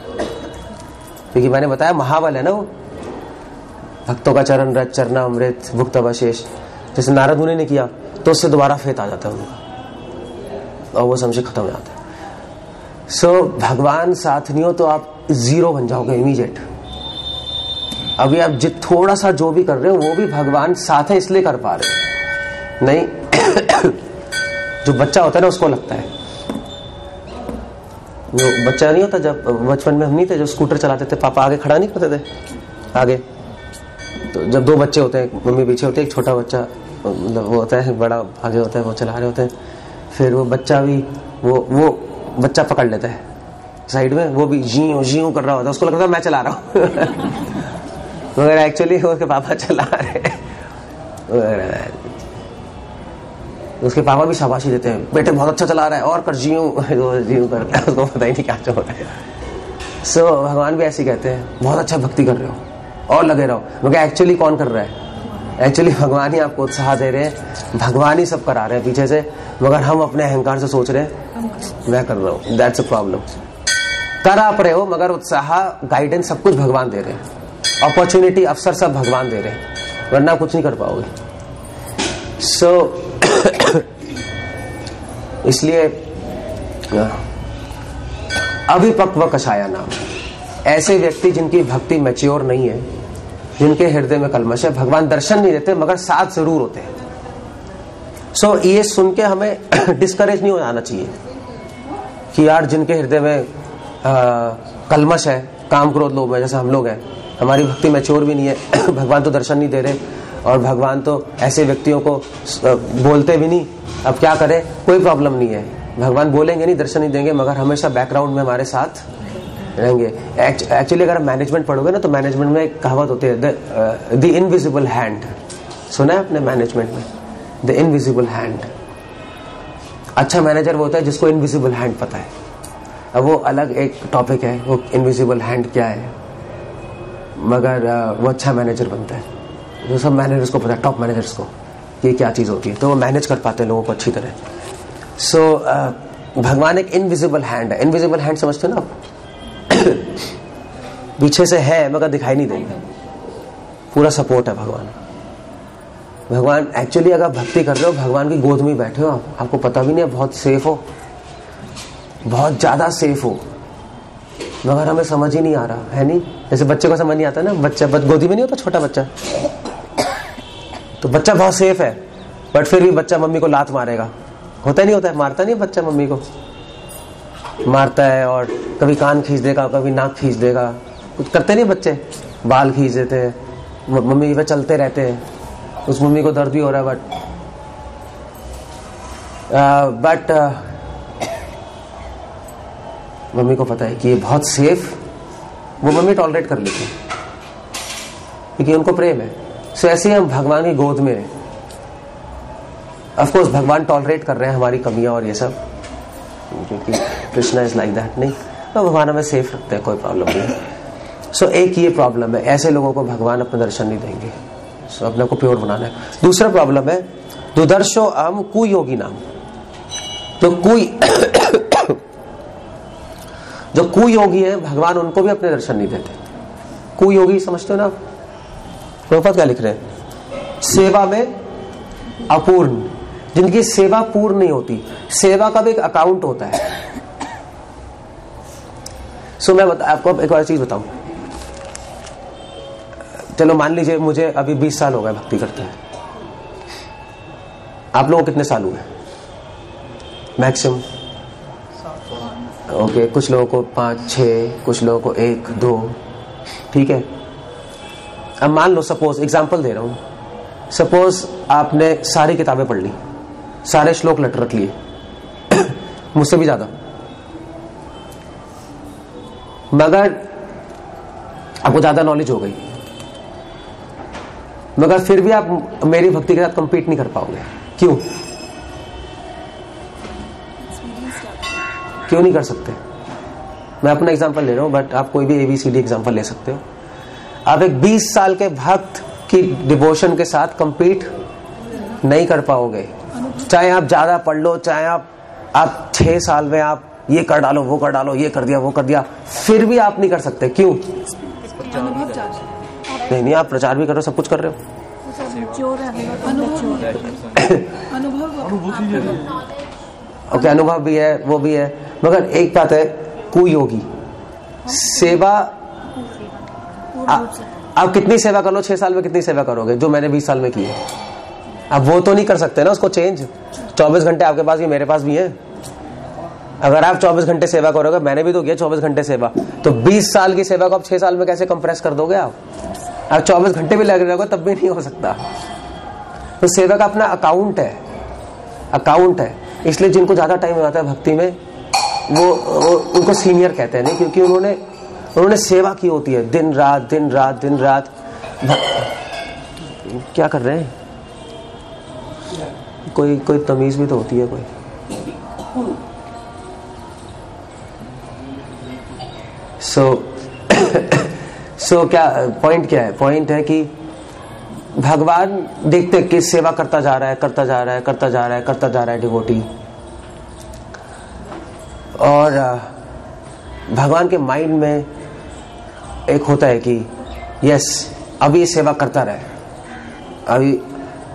क्योंकि मैंने बताया महाबल है ना वो, भक्तों का चरण रज चरना अमृत भुक्त अवशेष, जैसे नारद मुनि ने किया तो उससे दोबारा फेत आ जाता है उनका और वो संशय खत्म हो जाता है। भगवान साथ नहीं हो तो आप जीरो बन जाओगे इमीडिएट। अभी आप थोड़ा सा जो भी कर रहे हो वो भी भगवान साथ है इसलिए कर पा रहे हो, नहीं। जो बच्चा होता है ना उसको लगता है, जो बच्चा नहीं होता, जब बचपन में हम नहीं थे, जो स्कूटर चलाते थे पापा आगे खड़ा नहीं करते थे आगे, तो जब 2 बच्चे होते हैं, मम्मी पीछे होती है, एक छोटा बच्चा मतलब वो होता है, बड़ा आगे होता है, वो चला रहे होते हैं, फिर वो बच्चा भी वो बच्चा पकड़ लेता है साइड में, वो भी जी कर रहा होता है, उसको लगता है मैं चला रहा हूँ मगर एक्चुअली उसके पापा चला रहे, उसके पापा भी शाबाशी देते हैं, बेटे बहुत अच्छा चला रहा है और कर जीऊ करता है, उसको पता ही नहीं क्या होता है। भगवान भी ऐसे कहते हैं बहुत अच्छा भक्ति कर रहे हो और लगे रहो, मगर एक्चुअली कौन कर रहा है? एक्चुअली भगवान ही आपको उत्साह दे रहे हैं, भगवान ही सब करा रहे हैं पीछे से, मगर हम अपने अहंकार से सोच रहे हैं मैं कर रहा हूँ। That's a problem. कर आप रहे हो मगर उत्साह गाइडेंस सब कुछ भगवान दे रहे हैं, अपॉर्चुनिटी अवसर सब भगवान दे रहे हैं, वरना कुछ नहीं कर पाओगे। इसलिए अभिपक्व कषाया नाम, ऐसे व्यक्ति जिनकी भक्ति मैच्योर नहीं है, जिनके हृदय में कलमश है, भगवान दर्शन नहीं देते मगर साथ जरूर होते हैं। ये सुन के हमें डिस्करेज नहीं हो जाना चाहिए कि यार जिनके हृदय में कलमश है, काम क्रोध लोभ है, जैसे हम लोग हैं, हमारी भक्ति मैच्योर भी नहीं है, भगवान तो दर्शन नहीं दे रहे और भगवान तो ऐसे व्यक्तियों को बोलते भी नहीं, अब क्या करें? कोई प्रॉब्लम नहीं है, भगवान बोलेंगे नहीं, दर्शन नहीं देंगे, मगर हमेशा बैकग्राउंड में हमारे साथ रहेंगे। एक्चुअली अगर आप मैनेजमेंट पढ़ोगे ना, तो मैनेजमेंट में एक कहावत होती है, द इनविजिबल हैंड। सुना है आपने मैनेजमेंट में? The invisible hand. अच्छा मैनेजर वो होता है जिसको इनविजिबल हैंड पता है। अब वो अलग एक टॉपिक है, वो इनविजिबल हैंड क्या है, मगर वो अच्छा मैनेजर बनता है। जो सब मैनेजर्स को पता है, टॉप मैनेजर्स को, ये क्या चीज होती है, तो वो मैनेज कर पाते हैं लोगों को अच्छी तरह। भगवान एक इनविजिबल हैंड है। इनविजिबल हैंड समझते हो ना आप? पीछे से है मगर दिखाई नहीं देगा, पूरा सपोर्ट है भगवान। भगवान एक्चुअली अगर भक्ति कर रहे हो, भगवान की गोद में ही बैठे हो, आपको पता भी नहीं, बहुत सेफ हो, बहुत ज्यादा सेफ हो, मगर हमें समझ ही नहीं आ रहा है। नहीं जैसे बच्चे को समझ नहीं आता ना, बच्चा गोदी में नहीं होता छोटा बच्चा, तो बच्चा बहुत सेफ है, बट फिर भी बच्चा मम्मी को लात मारेगा, होता ही नहीं होता है, मारता नहीं बच्चा, मम्मी को मारता है और कभी कान खींच देगा, कभी नाक खींच देगा, कुछ करते नहीं बच्चे, बाल खींच देते हैं, मम्मी पे चलते रहते हैं, उस मम्मी को दर्द भी हो रहा है, बट मम्मी को पता है कि ये बहुत सेफ, वो मम्मी टॉलरेट कर लेती है क्योंकि उनको प्रेम है। ऐसे ही हम भगवान की गोद में, ऑफ कोर्स भगवान टॉलरेट कर रहे हैं हमारी कमियां और ये सब, क्योंकि कृष्णा इज लाइक दैट, नहीं तो भगवान हमें सेफ रखते हैं, कोई प्रॉब्लम नहीं। एक ये प्रॉब्लम है, ऐसे लोगों को भगवान अपना दर्शन नहीं देंगे। सो अपने को प्योर बनाना है। दूसरा प्रॉब्लम है दुदर्शो अहम कुयोगी नाम। जो कुयोगी है भगवान उनको भी अपने दर्शन नहीं देते। कुयोगी समझते हो ना आप? प्रभुपाद क्या लिख रहे हैं? सेवा में अपूर्ण, जिनकी सेवा पूर्ण नहीं होती। सेवा का भी एक अकाउंट होता है। सो मैं आपको एक और चीज बताऊं। चलो मान लीजिए मुझे अभी 20 साल हो गए भक्ति करते हैं। आप लोगों को कितने साल हुए मैक्सिमम? ओके, कुछ लोगों को 5, 6, कुछ लोगों को 1, 2, ठीक है। अब मान लो, सपोज एग्जांपल दे रहा हूं, सपोज आपने सारी किताबें पढ़ ली, सारे श्लोक रट लिए मुझसे भी ज्यादा, मगर आपको ज्यादा नॉलेज हो गई, मगर फिर भी आप मेरी भक्ति के साथ कंपीट नहीं कर पाओगे। क्यों नहीं कर सकते? मैं अपना एग्जांपल ले रहा हूं, बट आप कोई भी ABCD एग्जांपल ले सकते हो। आप एक 20 साल के भक्त की डिवोशन के साथ कंपीट नहीं कर पाओगे। चाहे आप ज्यादा पढ़ लो, चाहे आप 6 साल में आप ये कर डालो, वो कर डालो, ये कर दिया, वो कर दिया, फिर भी आप नहीं कर सकते। क्यों? नहीं, आप प्रचार भी कर रहे हो, सब कुछ कर रहे हो। ओके, अनुभव भी है, वो भी है, मगर एक बात है, कुयोगी सेवा। आप कितनी सेवा कर लो, 6 साल में कितनी सेवा करोगे जो मैंने 20 साल में की है? अब वो तो नहीं कर सकते ना उसको चेंज। 24 घंटे आपके पास भी, मेरे पास भी है। अगर आप 24 घंटे सेवा करोगे, मैंने भी तो किया 24 घंटे सेवा, तो 20 साल की सेवा को आप 6 साल में कैसे कंप्रेस कर दोगे? आप 24 घंटे भी लग रहे हो तब भी नहीं हो सकता। तो सेवा का अपना अकाउंट है। इसलिए जिनको ज्यादा टाइम हो जाता है भक्ति में, वो उनको सीनियर कहते हैं, नहीं, क्योंकि उन्होंने सेवा की होती है दिन रात। क्या कर रहे हैं? कोई तमीज भी तो होती है कोई। सो क्या पॉइंट क्या है? पॉइंट है कि भगवान देखते कि सेवा करता जा रहा है डिवोटी, और भगवान के माइंड में एक होता है कि यस, अभी ये सेवा करता रहे,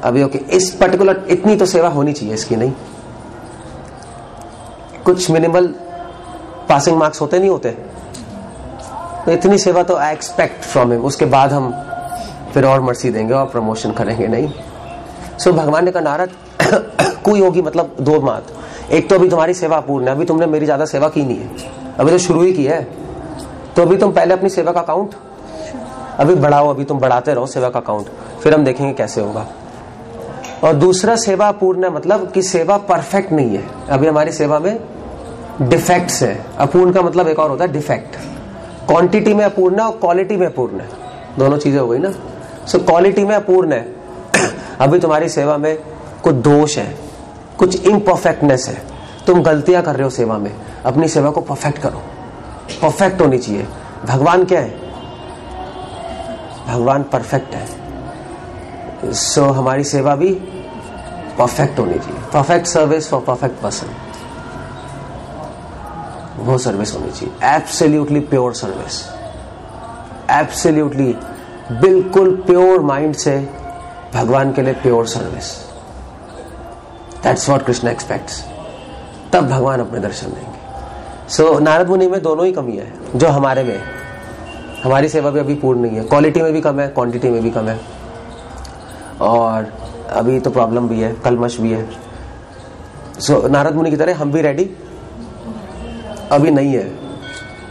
अभी ओके, इस पर्टिकुलर इतनी तो सेवा होनी चाहिए इसकी, नहीं कुछ मिनिमल पासिंग मार्क्स होते नहीं होते, तो इतनी सेवा तो आई एक्सपेक्ट फ्रॉम हिम, उसके बाद हम फिर और मर्सी देंगे और प्रमोशन करेंगे, नहीं। सो भगवान ने कहा, नारद कोई होगी मतलब 2 बात। एक तो अभी तुम्हारी सेवा पूर्ण है, अभी तुमने मेरी ज्यादा सेवा की नहीं है, अभी तो शुरू ही की है, तो अभी तुम पहले अपनी सेवा का अकाउंट अभी बढ़ाओ, अभी तुम बढ़ाते रहो सेवा का अकाउंट, फिर हम देखेंगे कैसे होगा। और दूसरा, सेवा पूर्ण है मतलब कि सेवा परफेक्ट नहीं है, अभी हमारी सेवा में डिफेक्ट्स है। अपूर्ण का मतलब एक और होता है डिफेक्ट। क्वांटिटी में अपूर्ण है और क्वालिटी में पूर्ण है, दोनों चीजें हो गई ना। सो क्वालिटी में अपूर्ण है, अभी तुम्हारी सेवा में कुछ दोष है, कुछ इम्परफेक्टनेस है, तुम गलतियां कर रहे हो सेवा में, अपनी सेवा को परफेक्ट करो, परफेक्ट होनी चाहिए। भगवान क्या है? भगवान परफेक्ट है, सो हमारी सेवा भी परफेक्ट होनी चाहिए। Perfect service for perfect person, वो सर्विस होनी चाहिए। एब्सोल्युटली प्योर सर्विस, एब्सोल्युटली बिल्कुल प्योर माइंड से भगवान के लिए pure service. That's what Krishna aspects. तब भगवान अपने दर्शन देंगे। सो नारद मुनि में दोनों ही कमी है जो हमारे में। हमारी सेवा भी अभी पूर्ण नहीं है, क्वालिटी में भी कम है, क्वांटिटी में भी कम है, और अभी तो प्रॉब्लम भी है, कलमश भी है। सो नारद मुनि की तरह हम भी रेडी अभी नहीं है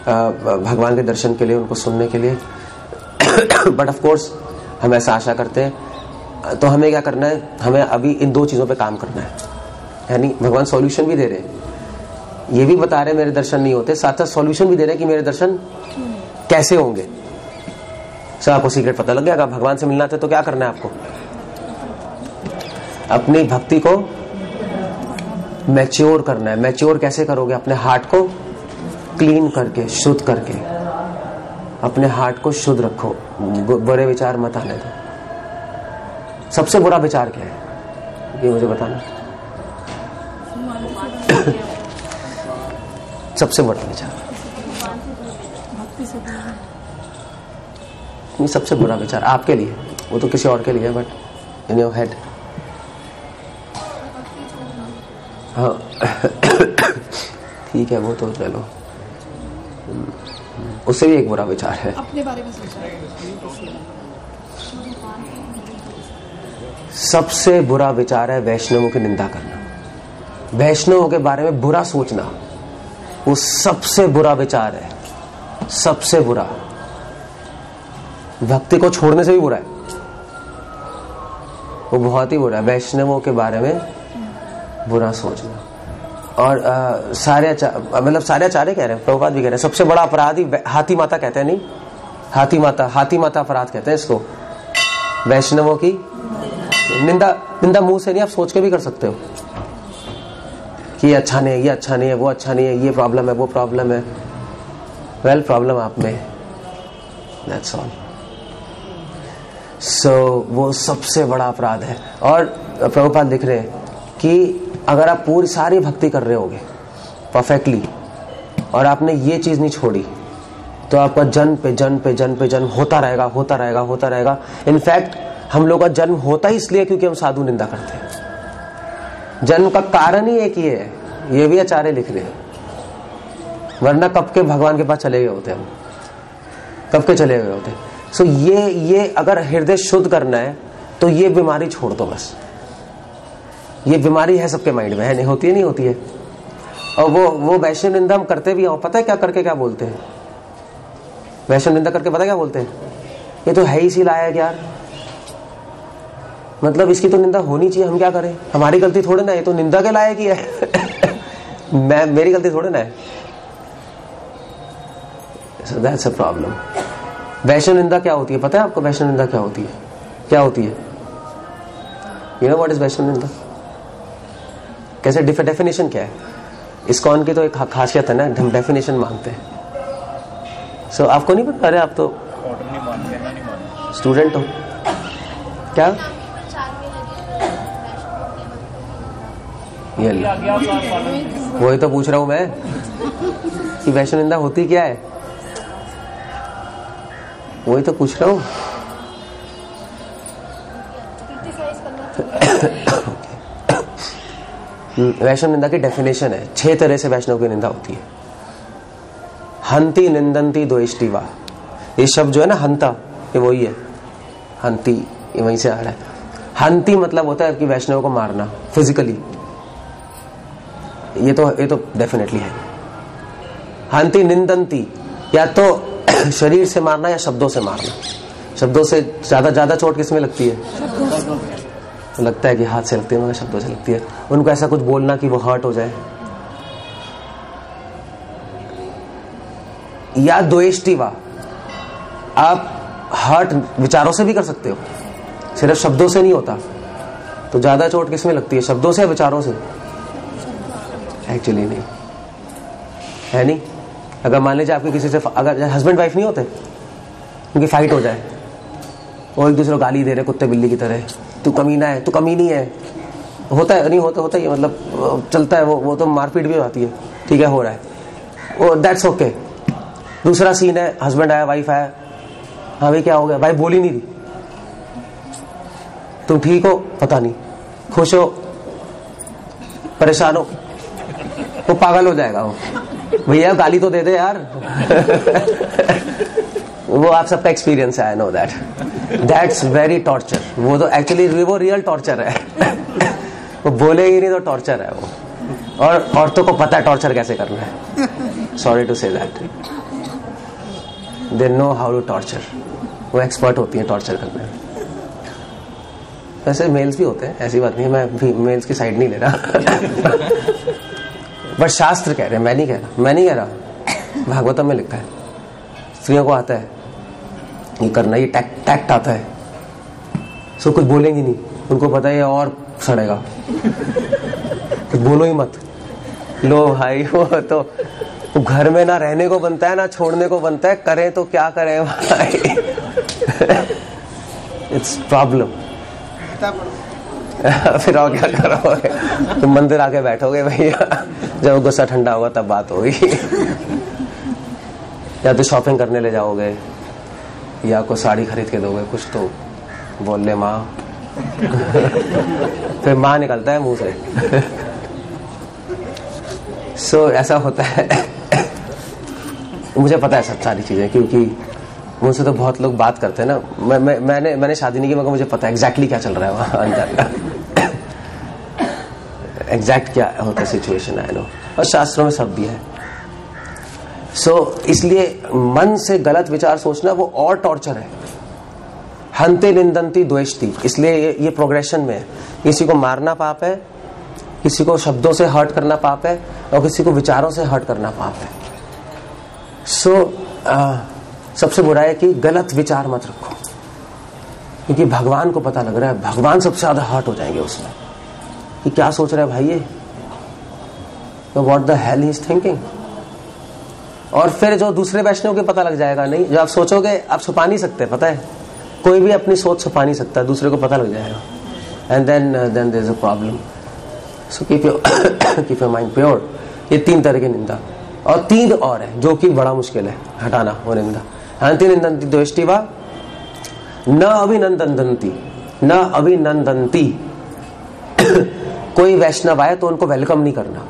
भगवान के दर्शन के लिए, उनको सुनने के लिए। बट ऑफ कोर्स हम ऐसा आशा करते हैं, तो हमें क्या करना है? हमें अभी इन 2 चीजों पे काम करना है। यानी भगवान सॉल्यूशन भी दे रहे हैं, ये भी बता रहे हैं मेरे दर्शन नहीं होते, साथ साथ सॉल्यूशन भी दे रहे हैं कि मेरे दर्शन कैसे होंगे। सर आपको सीक्रेट पता लग गया, अगर भगवान से मिलना था तो क्या करना है आपको? अपनी भक्ति को मैच्योर करना है। मैच्योर कैसे करोगे? अपने हार्ट को क्लीन करके, शुद्ध करके, अपने हार्ट को शुद्ध रखो, बुरे विचार मत आने दो। सबसे बुरा विचार क्या है, ये मुझे बताना। सबसे बड़ा विचार, नहीं सबसे बुरा विचार आपके लिए, वो तो किसी और के लिए, बट इन योर हेड। हाँ ठीक है, वो तो चलो, उससे भी एक बुरा विचार है। अपने बारे में सोचा है। सबसे बुरा विचार है वैष्णवों की निंदा करना, वैष्णवों के बारे में बुरा सोचना, वो सबसे बुरा विचार है, सबसे बुरा। भक्ति को छोड़ने से भी बुरा है, वो बहुत ही बुरा है, वैष्णवों के बारे में बुरा सोचना। और सारे मतलब सारे आचार्य कह रहे हैं, प्रभुपाद भी कह रहे हैं, सबसे बड़ा अपराधी हाथी माता कहते हैं, नहीं हाथी माता अपराध कहते हैं इसको, वैष्णवों की निंदा मुंह से नहीं, आप सोच के भी कर सकते हो कि ये अच्छा नहीं है, ये अच्छा नहीं है, वो अच्छा नहीं है, ये प्रॉब्लम है, वो प्रॉब्लम है। वेल प्रॉब्लम आप में, दैट्स ऑल। सो वो सबसे बड़ा अपराध है। और प्रभुपाद लिख रहे हैं कि अगर आप पूरी सारी भक्ति कर रहे होगे परफेक्टली और आपने ये चीज नहीं छोड़ी, तो आपका जन्म पे जन्म होता रहेगा। इनफैक्ट हम लोग का जन्म होता ही इसलिए क्योंकि हम साधु निंदा करते हैं। जन्म का कारण ही एक ही है, ये भी आचार्य लिख रहे हैं, वरना कब के भगवान के पास चले गए होते, हम कब के चले गए होते। सो ये अगर हृदय शुद्ध करना है तो ये बीमारी छोड़ दो बस। ये बीमारी है सबके माइंड में, है नहीं, होती है नहीं होती है। और वो वैष्णव निंदा हम करते भी हो, पता है क्या करके क्या बोलते हैं, वैष्णव निंदा करके पता क्या बोलते हैं, ये तो है ही सी लायक यार, मतलब इसकी तो निंदा होनी चाहिए, हम क्या करें, हमारी गलती थोड़े ना, ये तो निंदा के लायक ही है मेरी गलती थोड़े ना है। So that's a problem. वैष्णव निंदा क्या होती है पता है आपको, वैष्णव निंदा क्या होती है, you know what is वैष्णव निंदा, कैसे डेफिनेशन क्या है, इस्कॉन की तो एक खासियत है ना, हम डेफिनेशन मांगते हैं। सो आपको नहीं पता, अरे आप तो स्टूडेंट हो क्या, ये वही तो पूछ रहा हूं मैं कि वैष्णव निंदा होती क्या है, वही तो पूछ रहा हूं। वैष्णव निंदा की डेफिनेशन है, 6 तरह से वैष्णव की निंदा होती है। हंति निंदंती द्वेष्टि वा, ये शब्द जो है ना हंता, ये वही है, हंति ये वहीं से आ रहा है। हंति मतलब होता है कि वैष्णव को मारना फिजिकली, ये तो डेफिनेटली है। हंति निंदंती, या तो शरीर से मारना या शब्दों से मारना। शब्दों से ज्यादा चोट किसमें लगती है, तो लगता है कि हाथ से लगती है, मगर शब्दों से लगती है। उनको ऐसा कुछ बोलना कि वो हर्ट हो जाए। या द्वेष्टिवा, आप हर्ट विचारों से भी कर सकते हो, सिर्फ शब्दों से नहीं होता। तो ज्यादा चोट किसमें लगती है, शब्दों से या विचारों से, एक्चुअली नहीं है। नहीं, अगर मान लीजिए आपके किसी से, अगर हस्बैंड वाइफ नहीं होते, उनकी फाइट हो जाए, वो एक दूसरे को गाली दे रहे कुत्ते बिल्ली की तरह, तू कमीना है, तू कमीनी है, होता है नहीं होता ही, मतलब चलता है, वो तो मारपीट भी आती है, ठीक है, हो रहा है, वो दैट्स ओके। दूसरा सीन है, हस्बैंड आया, वाइफ आया, हाँ भाई क्या हो गया, भाई बोल ही नहीं रही, तुम ठीक हो, पता नहीं, खुश हो, परेशान हो, वो पागल हो जाएगा, वो भैया गाली तो दे दे यार वो आप सबका एक्सपीरियंस है, I know that, that's very torture. वो तो एक्चुअली वो रियल टॉर्चर है वो बोलेगी नहीं तो टॉर्चर है वो, और औरतों को पता है टॉर्चर कैसे करना है, sorry to say that, they know how to torture, वो एक्सपर्ट होती है टॉर्चर करने में। वैसे मेल्स भी होते हैं, ऐसी बात नहीं है, मैं भी मेल्स की साइड नहीं ले रहा बट शास्त्र कह रहे हैं, मैं नहीं कह रहा, भागवतम में लिखा है, स्त्रियों को आता है ये करना, ये टैक्ट आता है, सो कुछ बोलेंगी नहीं, उनको पता है और सड़ेगा कुछ बोलो ही मत। लो भाई, वो तो घर में ना रहने को बनता है ना छोड़ने को बनता है, करें तो क्या करें भाई इट्स प्रॉब्लम। फिर और क्या करोगे, तुम मंदिर आके बैठोगे भैया, जब गुस्सा ठंडा होगा तब बात होगी। या तो शॉपिंग करने ले जाओगे, या कोई साड़ी खरीद के दोगे, कुछ तो बोल ले माँ। फिर माँ निकलता है मुंह से। सो ऐसा होता है। मुझे पता है सब सारी चीजें, क्योंकि मुझसे तो बहुत लोग बात करते हैं ना। मैंने शादी नहीं की, मगर मुझे पता है एग्जैक्टली क्या चल रहा है वहां अंदर, एग्जैक्ट क्या होता है सिचुएशन, आई नो। और शास्त्रों में सब भी है। सो इसलिए मन से गलत विचार सोचना वो और टॉर्चर है। हंते निंदंती द्वेष्टि, इसलिए ये प्रोग्रेशन में है। किसी को मारना पाप है, किसी को शब्दों से हर्ट करना पाप है, और किसी को विचारों से हर्ट करना पाप है। सबसे बुरा है कि गलत विचार मत रखो, क्योंकि भगवान को पता लग रहा है, भगवान सबसे ज्यादा हर्ट हो जाएंगे उसमें कि क्या सोच रहा है भाई ये, तो what the hell he is thinking. और फिर जो दूसरे वैष्णव को पता लग जाएगा, नहीं जो आप सोचोगे आप छुपा नहीं सकते, पता है कोई भी अपनी सोच छुपा नहीं सकता, दूसरे को पता लग जाएगा, and then there is a problem. So keep your mind pure. ये 3 तरह की निंदा, और 3 और है जो कि बड़ा मुश्किल है हटाना वो निंदा। हंति निंदन्ति द्वेष्टि वा न अभिनंदन्ति, न अभिनंदन्ति। कोई वैष्णव आए तो उनको वेलकम नहीं करना।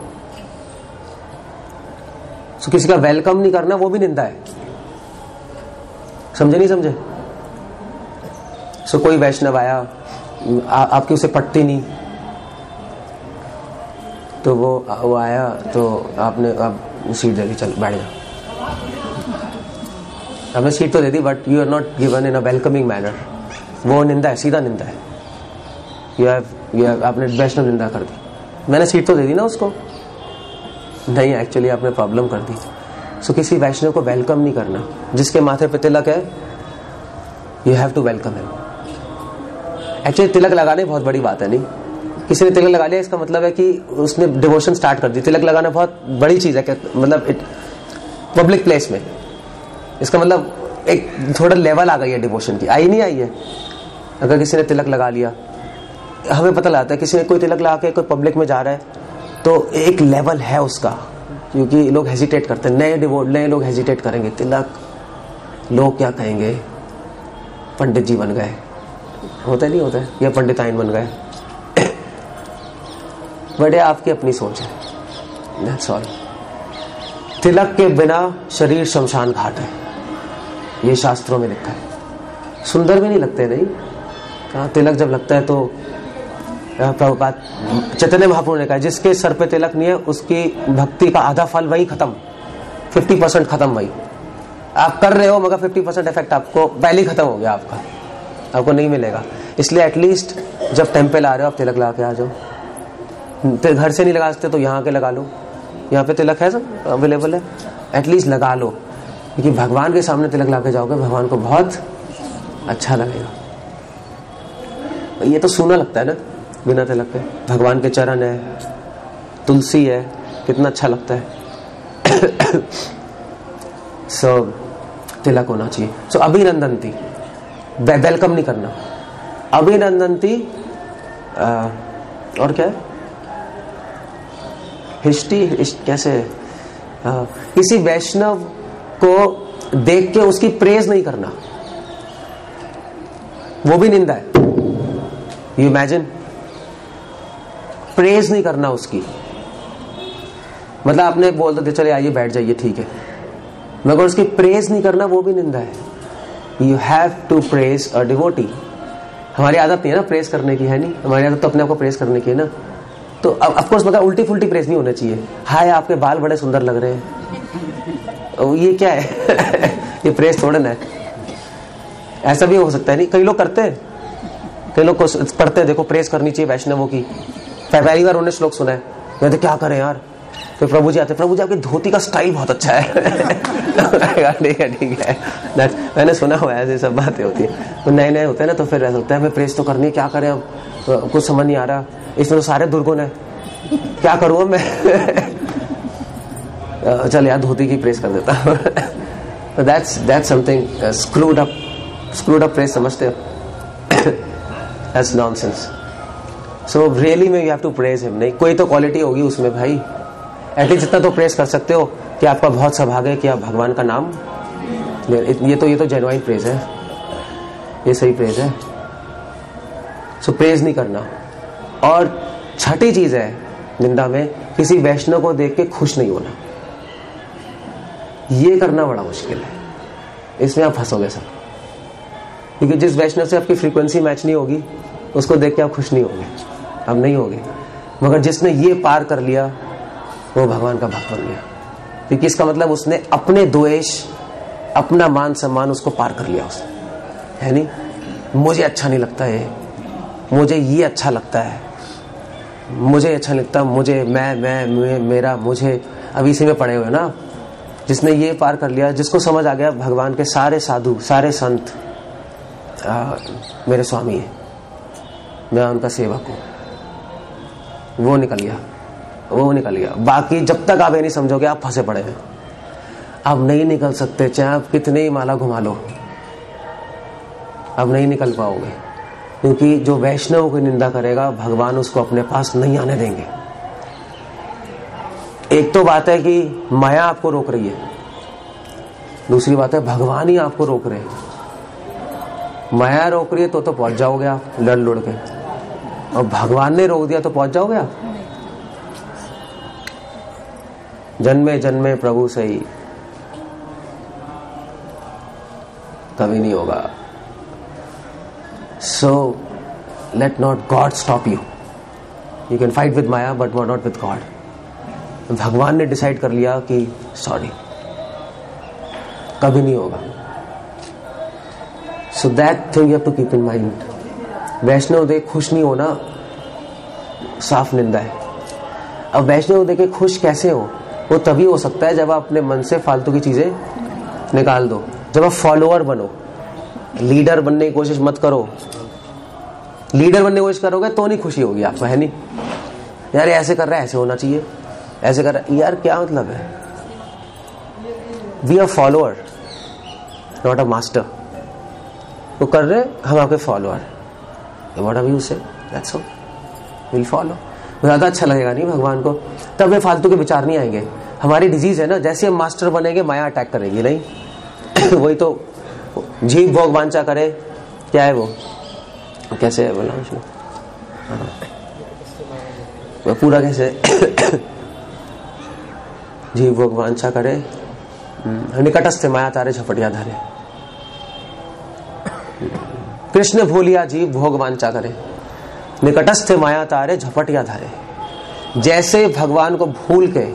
सो किसी का वेलकम नहीं करना वो भी निंदा है, समझे नहीं समझे। सो कोई वैष्णव आया, आपकी उसे पटती नहीं, तो वो आया तो आप सीट दे दी, चल बैठ जा। आपने सीट तो दे दी, but you are not given in a welcoming manner. वो निंदा है, सीधा निंदा है। आपने वैष्णव निंदा कर दी। मैंने सीट तो दे दी ना उसको, नहीं एक्चुअली आपने प्रॉब्लम कर दी। सो किसी वैष्णव को वेलकम नहीं करना। जिसके माथे पे तिलक है, you have to welcome him. Actually तिलक लगाने बहुत बड़ी बात है, नहीं किसी ने तिलक लगा लिया इसका मतलब है कि उसने डिवोशन स्टार्ट कर दी। तिलक लगाना बहुत बड़ी चीज है, मतलब पब्लिक प्लेस में, इसका मतलब एक थोड़ा लेवल आ गई है डिवोशन की, आई नहीं आई है। अगर किसी ने तिलक लगा लिया, हमें पता लगता है किसी ने कोई तिलक लगा के कोई पब्लिक में जा रहा है तो एक लेवल है उसका, क्योंकि लोग हेजिटेट करते हैं, नए लोग हेजिटेट करेंगे, तिलक लोग क्या कहेंगे, पंडित जी बन गए, होता नहीं होता है, या पंडिताइन बन गए। बड़े आपकी अपनी सोच है, दैट्स ऑल। तिलक के बिना शरीर शमशान घाट है, ये शास्त्रों में लिखा है। सुंदर भी नहीं लगते, नहीं कहा तिलक जब लगता है तो प्रभुपाद चैतन्य महाप्रभु ने कहा जिसके सर पे तिलक नहीं है उसकी भक्ति का आधा फल वही खत्म, 50% खत्म वही। आप कर रहे हो मगर 50% इफेक्ट आपको पहले ही खत्म हो गया, आपको नहीं मिलेगा। इसलिए एटलीस्ट जब टेम्पल आ रहे हो आप तिलक लगा के आ जाओ। घर से नहीं लगा सकते तो यहाँ के लगा लो, यहाँ पे तिलक है सब अवेलेबल है, एटलीस्ट लगा लो, क्योंकि भगवान के सामने तिलक लगा के जाओगे भगवान को बहुत अच्छा लगेगा। ये तो सूना लगता है ना बिना तिलक के, भगवान के चरण है, तुलसी है, कितना अच्छा लगता है। सो तिलक होना चाहिए। सो अभिनंदनती, वेलकम नहीं करना, अभिनंदनती और क्या है हिस्टी, कैसे किसी वैष्णव को देख के उसकी प्रेज नहीं करना, वो भी निंदा है। यू इमेजिन, प्रेज नहीं करना उसकी, मतलब आपने बोल दो चले आइए बैठ जाइए ठीक है, मगर उसकी प्रेज नहीं करना वो भी निंदा है। You have to praise a devotee. हमारी आदत नहीं है ना प्रेज करने की, है नहीं, हमारी आदत तो अपने आप को प्रेज करने की है ना। तो ऑफ कोर्स मगर उल्टी फुल्टी प्रेज नहीं होना चाहिए। हाय आपके बाल बड़े सुंदर लग रहे हैं, ये क्या है? ये प्रेज थोड़ा ना है। ऐसा भी हो सकता है, नहीं कई लोग करते हैं, कई लोग पढ़ते हैं देखो प्रेज करनी चाहिए वैष्णवों की, पहली बार उन्होंने श्लोक सुना है, मैं तो क्या करें यार, फिर प्रभु जी आते, प्रभु जी आपकी धोती का स्टाइल बहुत अच्छा है। ठीक है, मैंने सुना हुआ है ऐसी सब बातें होती है, तो नए नए होते हैं ना, तो फिर ऐसा होता है हमें प्रेस तो करनी है, क्या करें अब कुछ समझ नहीं आ रहा, इसमें तो सारे दुर्गुण है, क्या करूँ मैं। चल यार धोती की प्रेस कर देता हूँ। That's something screwed up press, समझते हो। That's nonsense. सो रियली में you have to praise him. नहीं, कोई तो क्वालिटी होगी उसमें भाई. एटलीस्ट जितना तो प्रेज कर सकते हो कि आपका बहुत सौभाग्य है कि आप भगवान का नाम, ये तो जेन्युइन प्रेज है, ये सही प्रेज है. सो प्रेज नहीं करना. और छठी चीज है निंदा में, किसी वैष्णव को देख के खुश नहीं होना. ये करना बड़ा मुश्किल है, इसमें आप फंसोगे सब. क्योंकि जिस वैष्णव से आपकी फ्रीक्वेंसी मैच नहीं होगी उसको देख के आप खुश नहीं होगे, अब नहीं होगे. मगर जिसने ये पार कर लिया वो भगवान का भक्त बन गया. क्योंकि इसका मतलब उसने अपने द्वेष, अपना मान सम्मान उसको पार कर लिया उसने, है नहीं. मुझे अच्छा नहीं लगता है, मुझे ये अच्छा लगता है, मुझे अच्छा नहीं लगता, मुझे मैं मेरा मुझे, अब इसी में पड़े हुए ना. जिसने ये पार कर लिया, जिसको समझ आ गया भगवान के सारे साधु सारे संत मेरे स्वामी है, मैं उनका सेवक हूं, वो निकल गया. बाकी जब तक आप ये नहीं समझोगे आप फंसे पड़े हैं. आप नहीं निकल सकते, चाहे आप कितने ही माला घुमा लो, आप नहीं निकल पाओगे. क्योंकि जो वैष्णव की निंदा करेगा भगवान उसको अपने पास नहीं आने देंगे. एक तो बात है कि माया आपको रोक रही है, दूसरी बात है भगवान ही आपको रोक रहे हैं. माया रोक रही है तो पहुंच जाओगे आप लड़ लुड़ के, और भगवान ने रोक दिया तो पहुंच जाओगे आप. जन्मे जन्मे प्रभु सही, कभी नहीं होगा. So let not God stop you. You can fight with Maya but not with God. भगवान ने डिसाइड कर लिया कि सॉरी, कभी नहीं होगा. So that thing you have to keep in mind. वैष्णव देख खुश नहीं होना साफ निंदा है. अब वैष्णव देख के खुश कैसे हो? वो तभी हो सकता है जब आप अपने मन से फालतू की चीजें निकाल दो, जब आप फॉलोअर बनो. लीडर बनने की कोशिश मत करो. लीडर बनने की कोशिश करोगे तो नहीं खुशी होगी आपको, है नहीं. यार ऐसे कर रहा है, ऐसे होना चाहिए, ऐसे कर रहा है, यार क्या मतलब है. We are follower not a master. वो कर रहे हम आपके follower. What are you say, that's all, will follow. ज्यादा अच्छा लगेगा नहीं भगवान को, तब वे फालतू के विचार नहीं आएंगे. हमारी डिजीज है ना, जैसे हम मास्टर बनेंगे माया अटैक करेगी. नहीं वही तो जीव भोग वांछा करे, क्या है वो, कैसे है बोला उसने, वो पूरा कैसे जीव भोग वांछा करे, निकटस्थ माया तारे झपटिया धारे. कृष्ण भूलिया जीव भोग वांछा करे, निकटस्थ माया तारे झपटिया धारे. जैसे भगवान को भूल के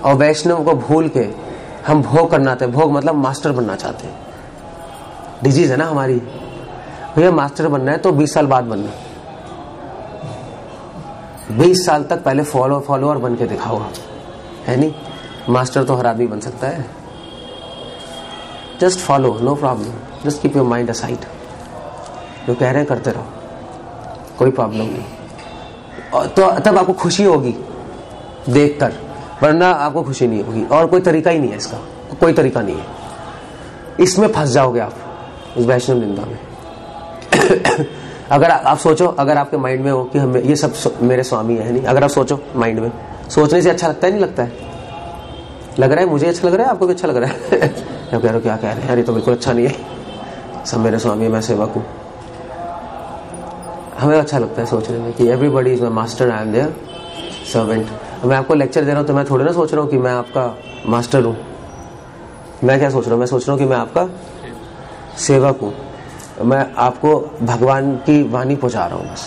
और वैष्णव को भूल के हम भोग करना चाहते, भोग मतलब मास्टर बनना चाहते हैं. डिजीज है ना हमारी, भैया मास्टर बनना है तो 20 साल बाद बनना. 20 साल तक पहले फॉलोअर बन के दिखाओ, है नहीं. मास्टर तो हर आदमी बन सकता है. Just follow, no problem, just keep your mind aside. जो कह रहे हैं करते रहो, कोई प्रॉब्लम नहीं. और तो तब आपको खुशी होगी देखकर, वरना आपको खुशी नहीं होगी. और कोई तरीका ही नहीं है इसका, कोई तरीका नहीं है. इसमें फंस जाओगे आप इस वैष्णव निंदा में. अगर आप सोचो, अगर आपके माइंड में हो कि हम ये सब मेरे स्वामी है नहीं, अगर आप सोचो माइंड में, सोचने से अच्छा लगता है नहीं लगता है. लग रहा है मुझे अच्छा लग रहा है, आपको भी अच्छा लग रहा है. क्या कह रहे हो, क्या कह रहे हैं यार, ये तो बिल्कुल अच्छा नहीं है. सब मेरे स्वामी है, मैं सेवक हूँ. हमें अच्छा लगता है सोचने में कि everybody is my master, I am their servant. मैं आपको लेक्चर दे रहा हूँ तो मैं थोड़ी ना सोच रहा हूँ कि मैं आपका मास्टर हूँ. मैं क्या सोच रहा हूँ, मैं सोच रहा हूँ कि मैं आपका सेवक हूँ. मैं आपको भगवान की वाणी पहुंचा रहा हूँ बस,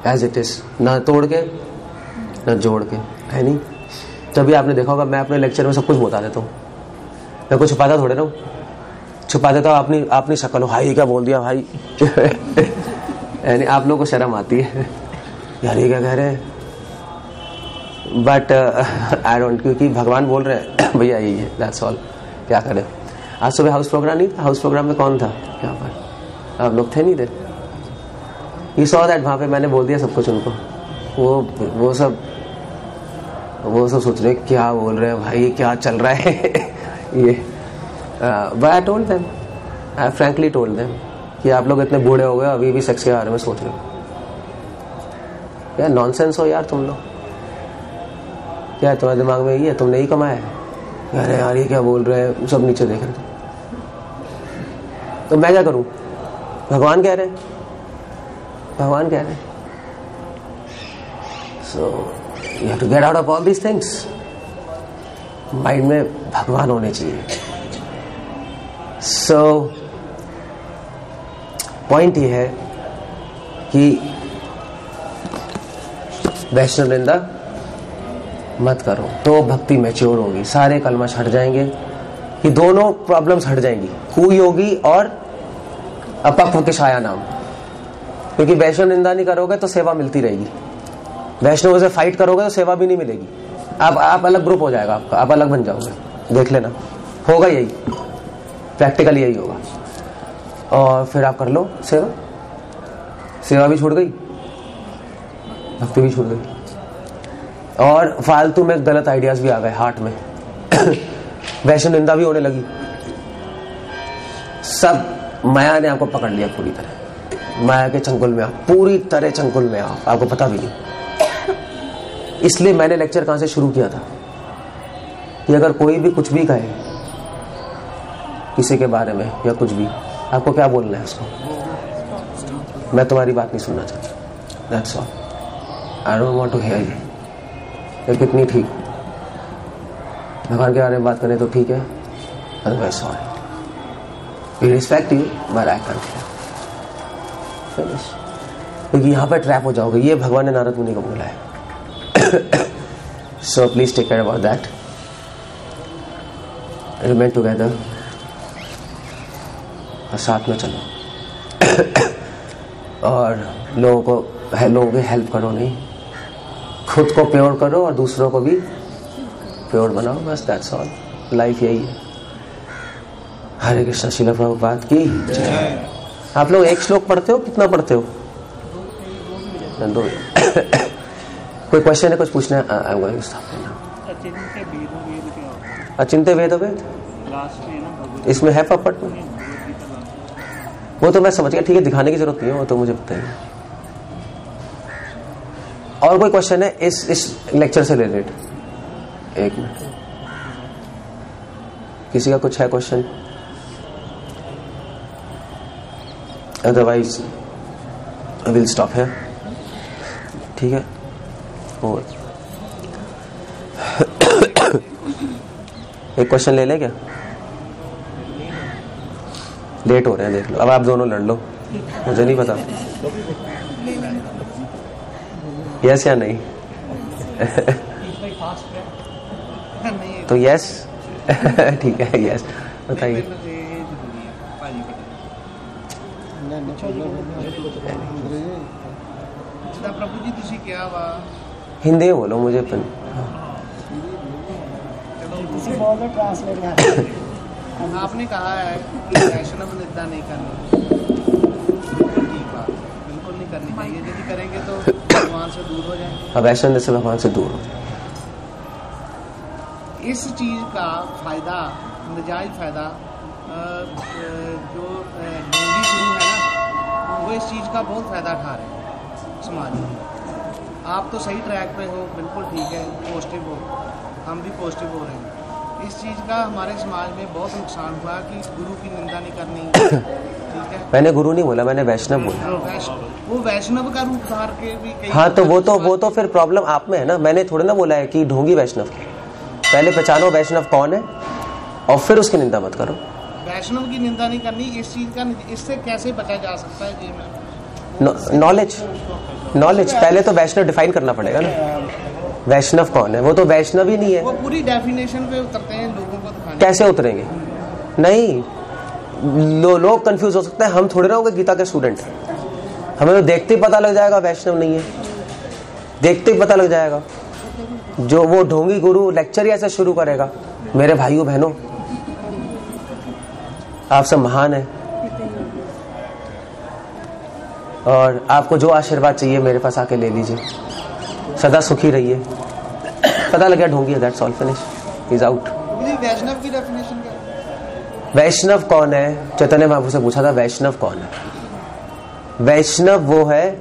एज इट इज, ना तोड़ के ना जोड़ के, है नहीं. तभी आपने देखा होगा मैं अपने लेक्चर में सब कुछ बता देता हूँ. मैं कुछ छुपाता थोड़े ना हूँ, छुपा देता हूँ अपनी शक्ल हो, भाई क्या बोल दिया भाई. यानी आप लोगों को शर्म आती है यार ये क्या कह रहे हैं. बट आई डोंट, क्योंकि भगवान बोल रहे हैं भैया यही है, दैट्स ऑल. क्या करें. आज सुबह हाउस प्रोग्राम नहीं था, हाउस प्रोग्राम में कौन था यहाँ पर, आप लोग थे नहीं थे. यू सॉ दैट, वहां पे मैंने बोल दिया सब कुछ उनको. वो सब सोच रहे क्या बोल रहे हैं भाई, क्या चल रहा है ये. But I told them, I frankly told them कि आप लोग इतने बूढ़े हो गए अभी भी सेक्स के बारे में सोच रहे हो। यार नॉनसेंस हो यार तुम लोग। क्या है तुम्हारे दिमाग में यही है, तुमने ही कमाया है। अरे यार ये क्या बोल रहे हैं, सब नीचे देख रहे थे। तो मैं क्या करूं? भगवान कह रहे हैं, भगवान कह रहे हैं। So you have to get out of all these things. Mind में भगवान होने चाहिए। सो पॉइंट ये है कि वैष्णव निंदा मत करो तो भक्ति मैच्योर होगी, सारे कलमश हट जाएंगे, कि दोनों प्रॉब्लम्स हट जाएंगी, कुयोगी और अपक्व के छाया नाम। क्योंकि वैष्णव निंदा नहीं करोगे तो सेवा मिलती रहेगी, वैष्णव से फाइट करोगे तो सेवा भी नहीं मिलेगी। आप अलग ग्रुप हो जाएगा आपका, आप अलग बन जाओगे, देख लेना, होगा यही, प्रैक्टिकली यही होगा। और फिर आप कर लो सेवा, सेवा भी छूट गई, भक्ति भी छूट गई, और फालतू में गलत आइडियाज भी आ गए हार्ट में। वैष्णव निंदा भी होने लगी, सब माया ने आपको पकड़ लिया पूरी तरह। माया के चंगुल में आप पूरी तरह चंगुल में आपको पता भी नहीं। इसलिए मैंने लेक्चर कहां से शुरू किया था कि अगर कोई भी कुछ भी कहे किसी के बारे में या कुछ भी, आपको क्या बोलना है उसको? मैं तुम्हारी बात नहीं सुनना चाहता, that's all, I don't want to hear you. ये कितनी ठीक, भगवान के बारे में बात करें तो ठीक है, otherwise sorry, we respect you but I can't finish. क्योंकि यहां पर ट्रैप हो जाओगे, ये भगवान ने नारद मुनि को बोला है। So please take care about that. Remain together. और साथ में चलो। और लोगों की हेल्प करो, नहीं खुद को प्योर करो और दूसरों को भी प्योर बनाओ, बस दैट्स ऑल। लाइफ यही है। हरे कृष्ण। श्रील प्रभुपाद की जय। आप लोग एक श्लोक पढ़ते हो, कितना पढ़ते हो? दो। कोई क्वेश्चन है, कुछ पूछना है? अचिंत्य वेद वेद इसमें है पपट में, वो तो मैं समझ गया, ठीक है, दिखाने की जरूरत नहीं है, वो तो मुझे पता है। और कोई क्वेश्चन है इस लेक्चर से रिलेटेड? एक मिनट, किसी का कुछ है question? Otherwise I will stop here, ठीक है। और एक क्वेश्चन ले लें क्या? लेट हो रहे हैं, देख लो। अब आप दोनों लड़ लो, मुझे नहीं पता यस या नहीं। तो यस ठीक है, यस बताइए। प्रभु जी तुसी क्या वा हिंदी में बोलो, मुझे आपने कहा है कि वैष्णव निंदा नहीं करनी, ठीक बात, बिल्कुल नहीं करनी चाहिए। यदि करेंगे तो भगवान से दूर हो जाएंगे। वैष्णव से भगवान से दूर हो जाए। इस चीज का फायदा, नजायज फायदा, जो ढोंगी गुरु है ना, वो इस चीज का बहुत फायदा उठा रहे हैं समाज में। आप तो सही ट्रैक पे हो, बिल्कुल ठीक है, पॉजिटिव हो, हम भी पॉजिटिव हो रहे हैं। इस चीज़ का हमारे समाज में बहुत नुकसान हुआ कि गुरु की निंदा नहीं करनी, ठीक है। मैंने गुरु नहीं बोला, मैंने वैष्णव बोला। वो वैष्णव का रूप धार के भी कई, हाँ, तो वो तो फिर प्रॉब्लम आप में है ना। मैंने थोड़ा ना बोला है कि ढोंगी वैष्णव की। पहले पहचानो वैष्णव कौन है और फिर उसकी निंदा मत करो। वैष्णव की निंदा नहीं करनी, इस चीज का, इससे कैसे बचा जा सकता है जी? मैं नॉलेज पहले तो वैष्णव डिफाइन करना पड़ेगा ना, वैष्णव कौन है। वो तो वैष्णव ही नहीं है। वो पूरी डेफिनेशन पे उतरते हैं, लोगों को दिखाने। कैसे उतरेंगे? नहीं, लोग कंफ्यूज हो सकते हैं। हम थोड़े ना होंगे गीता के स्टूडेंट, हमें तो देखते ही पता लग जाएगा वैष्णव नहीं है, देखते ही पता लग जाएगा। जो वो ढोंगी गुरु लेक्चर ही ऐसे शुरू करेगा, मेरे भाइयों बहनों आप सब महान है और आपको जो आशीर्वाद चाहिए मेरे पास आके ले लीजिए, सदा सुखी रहिए। पता लग गया ढोंगी है, that's all, finish, is out. वैष्णव की डेफिनेशन क्या है? वैष्णव कौन है? चैतन्य महाप्रभु से पूछा था, वैष्णव कौन है? वैष्णव वो है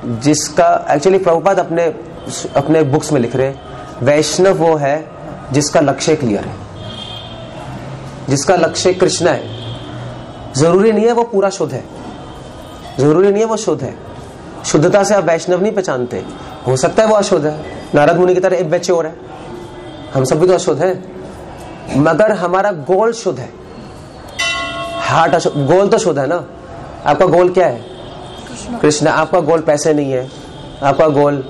जिसका, एक्चुअली प्रभुपाद अपने बुक्स में लिख रहे हैं, वैष्णव वो है जिसका लक्ष्य क्लियर है, जिसका लक्ष्य कृष्ण है। जरूरी नहीं है वो पूरा शुद्ध है, जरूरी नहीं है वो शुद्ध है। शुद्धता से आप वैष्णव नहीं पहचानते, हो सकता है वो अशुद्ध है, नारद मुनि की तरह एक बच्चे और है, हम सब भी तो अशुद्ध है, मगर हमारा गोल शुद्ध है, हार्ट अशुद्ध, गोल तो शुद्ध है ना। आपका गोल क्या है? कृष्ण। आपका गोल पैसे नहीं है, आपका गोल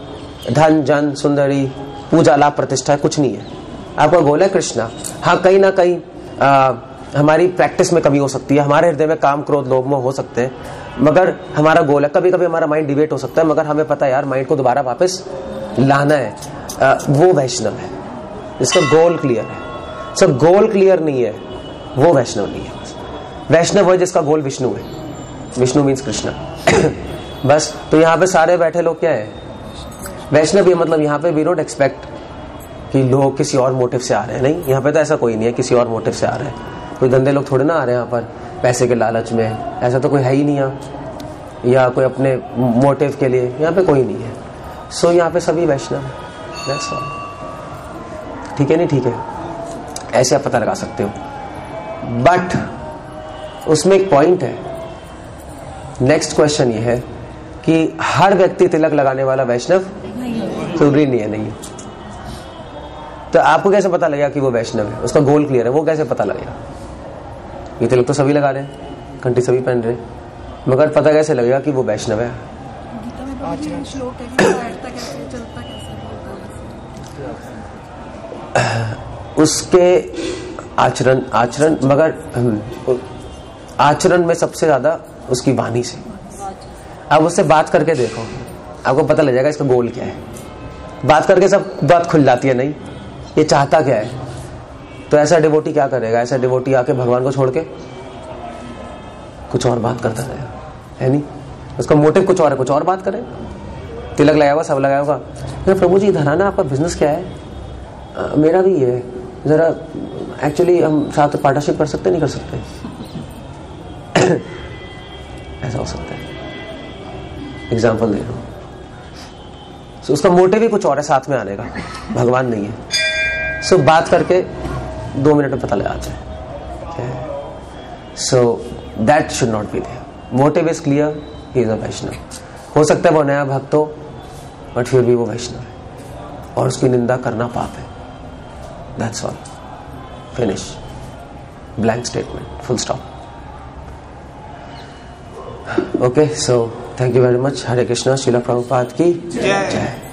धन जन सुंदरी पूजा लाभ प्रतिष्ठा कुछ नहीं है, आपका गोल है कृष्णा। हाँ, कहीं ना कहीं हमारी प्रैक्टिस में कमी हो सकती है, हमारे हृदय में काम क्रोध लोभ मोह हो सकते हैं, मगर हमारा गोल है। कभी कभी हमारा माइंड डिवेट हो सकता है, मगर हमें पता है यार माइंड को दोबारा वापस लाना है। वो वैष्णव है जिसका गोल क्लियर है। सब गोल क्लियर नहीं है वो वैष्णव नहीं है। वैष्णव है जिसका गोल विष्णु है, विष्णु मीन्स कृष्णा। बस। तो यहाँ पे सारे बैठे लोग क्या है? वैष्णव। ये मतलब यहाँ पे वी डोंट एक्सपेक्ट कि लोग किसी और मोटिव से आ रहे हैं, नहीं, यहाँ पे तो ऐसा कोई नहीं है किसी और मोटिव से आ रहे हैं। कोई गंदे लोग थोड़े ना आ रहे हैं यहाँ पर पैसे के लालच में, ऐसा तो कोई है ही नहीं यहाँ, या कोई अपने मोटिव के लिए, यहाँ पे कोई नहीं है। सो यहाँ पे सभी वैष्णव है, दैट्स ऑल। ठीक है, नहीं ठीक है, ऐसे आप पता लगा सकते हो। बट उसमें एक पॉइंट है, नेक्स्ट क्वेश्चन ये है कि हर व्यक्ति तिलक लगाने वाला वैष्णव जरूरी नहीं है। नहीं, तो आपको कैसे पता लगेगा कि वो वैष्णव है? उसका गोल क्लियर है, वो कैसे पता लगेगा? ये तिलक तो सभी लगा रहे हैं, घंटी सभी पहन रहे हैं, मगर पता कैसे लगेगा कि वो वैष्णव है? उसके आचरण मगर आचरण में सबसे ज्यादा उसकी वाणी से। अब उससे बात करके देखो, आपको पता लग जाएगा इसका गोल क्या है। बात करके सब बात खुल जाती है, नहीं ये चाहता क्या है। तो ऐसा डिवोटी क्या करेगा? ऐसा डिवोटी आके भगवान को छोड़ के कुछ और बात करता रहेगा, है नहीं? उसका मोटिव कुछ और है, कुछ और बात करे। तिलक लगाया होगा, सब लगाया होगा, प्रभु जी इधर आना, आपका बिजनेस क्या है? मेरा भी ये है, जरा एक्चुअली हम साथ पार्टनरशिप कर सकते नहीं कर सकते? ऐसा हो सकता है, एग्जाम्पल दे रहा हूं। So, उसका मोटिव ही कुछ और है साथ में आने का, भगवान नहीं है। सो बात करके 2 मिनट में पता लगाता है। So that should not be there. Motive is clear, he is a Vaishnav. हो सकता है वो नया भक्त हो, बट फिर भी वो वैष्णव है, और उसकी निंदा करना पाप है। That's all, finish, blank statement, full stop. Okay, so thank you very much. Hare Krishna. Srila Prabhupada की जय।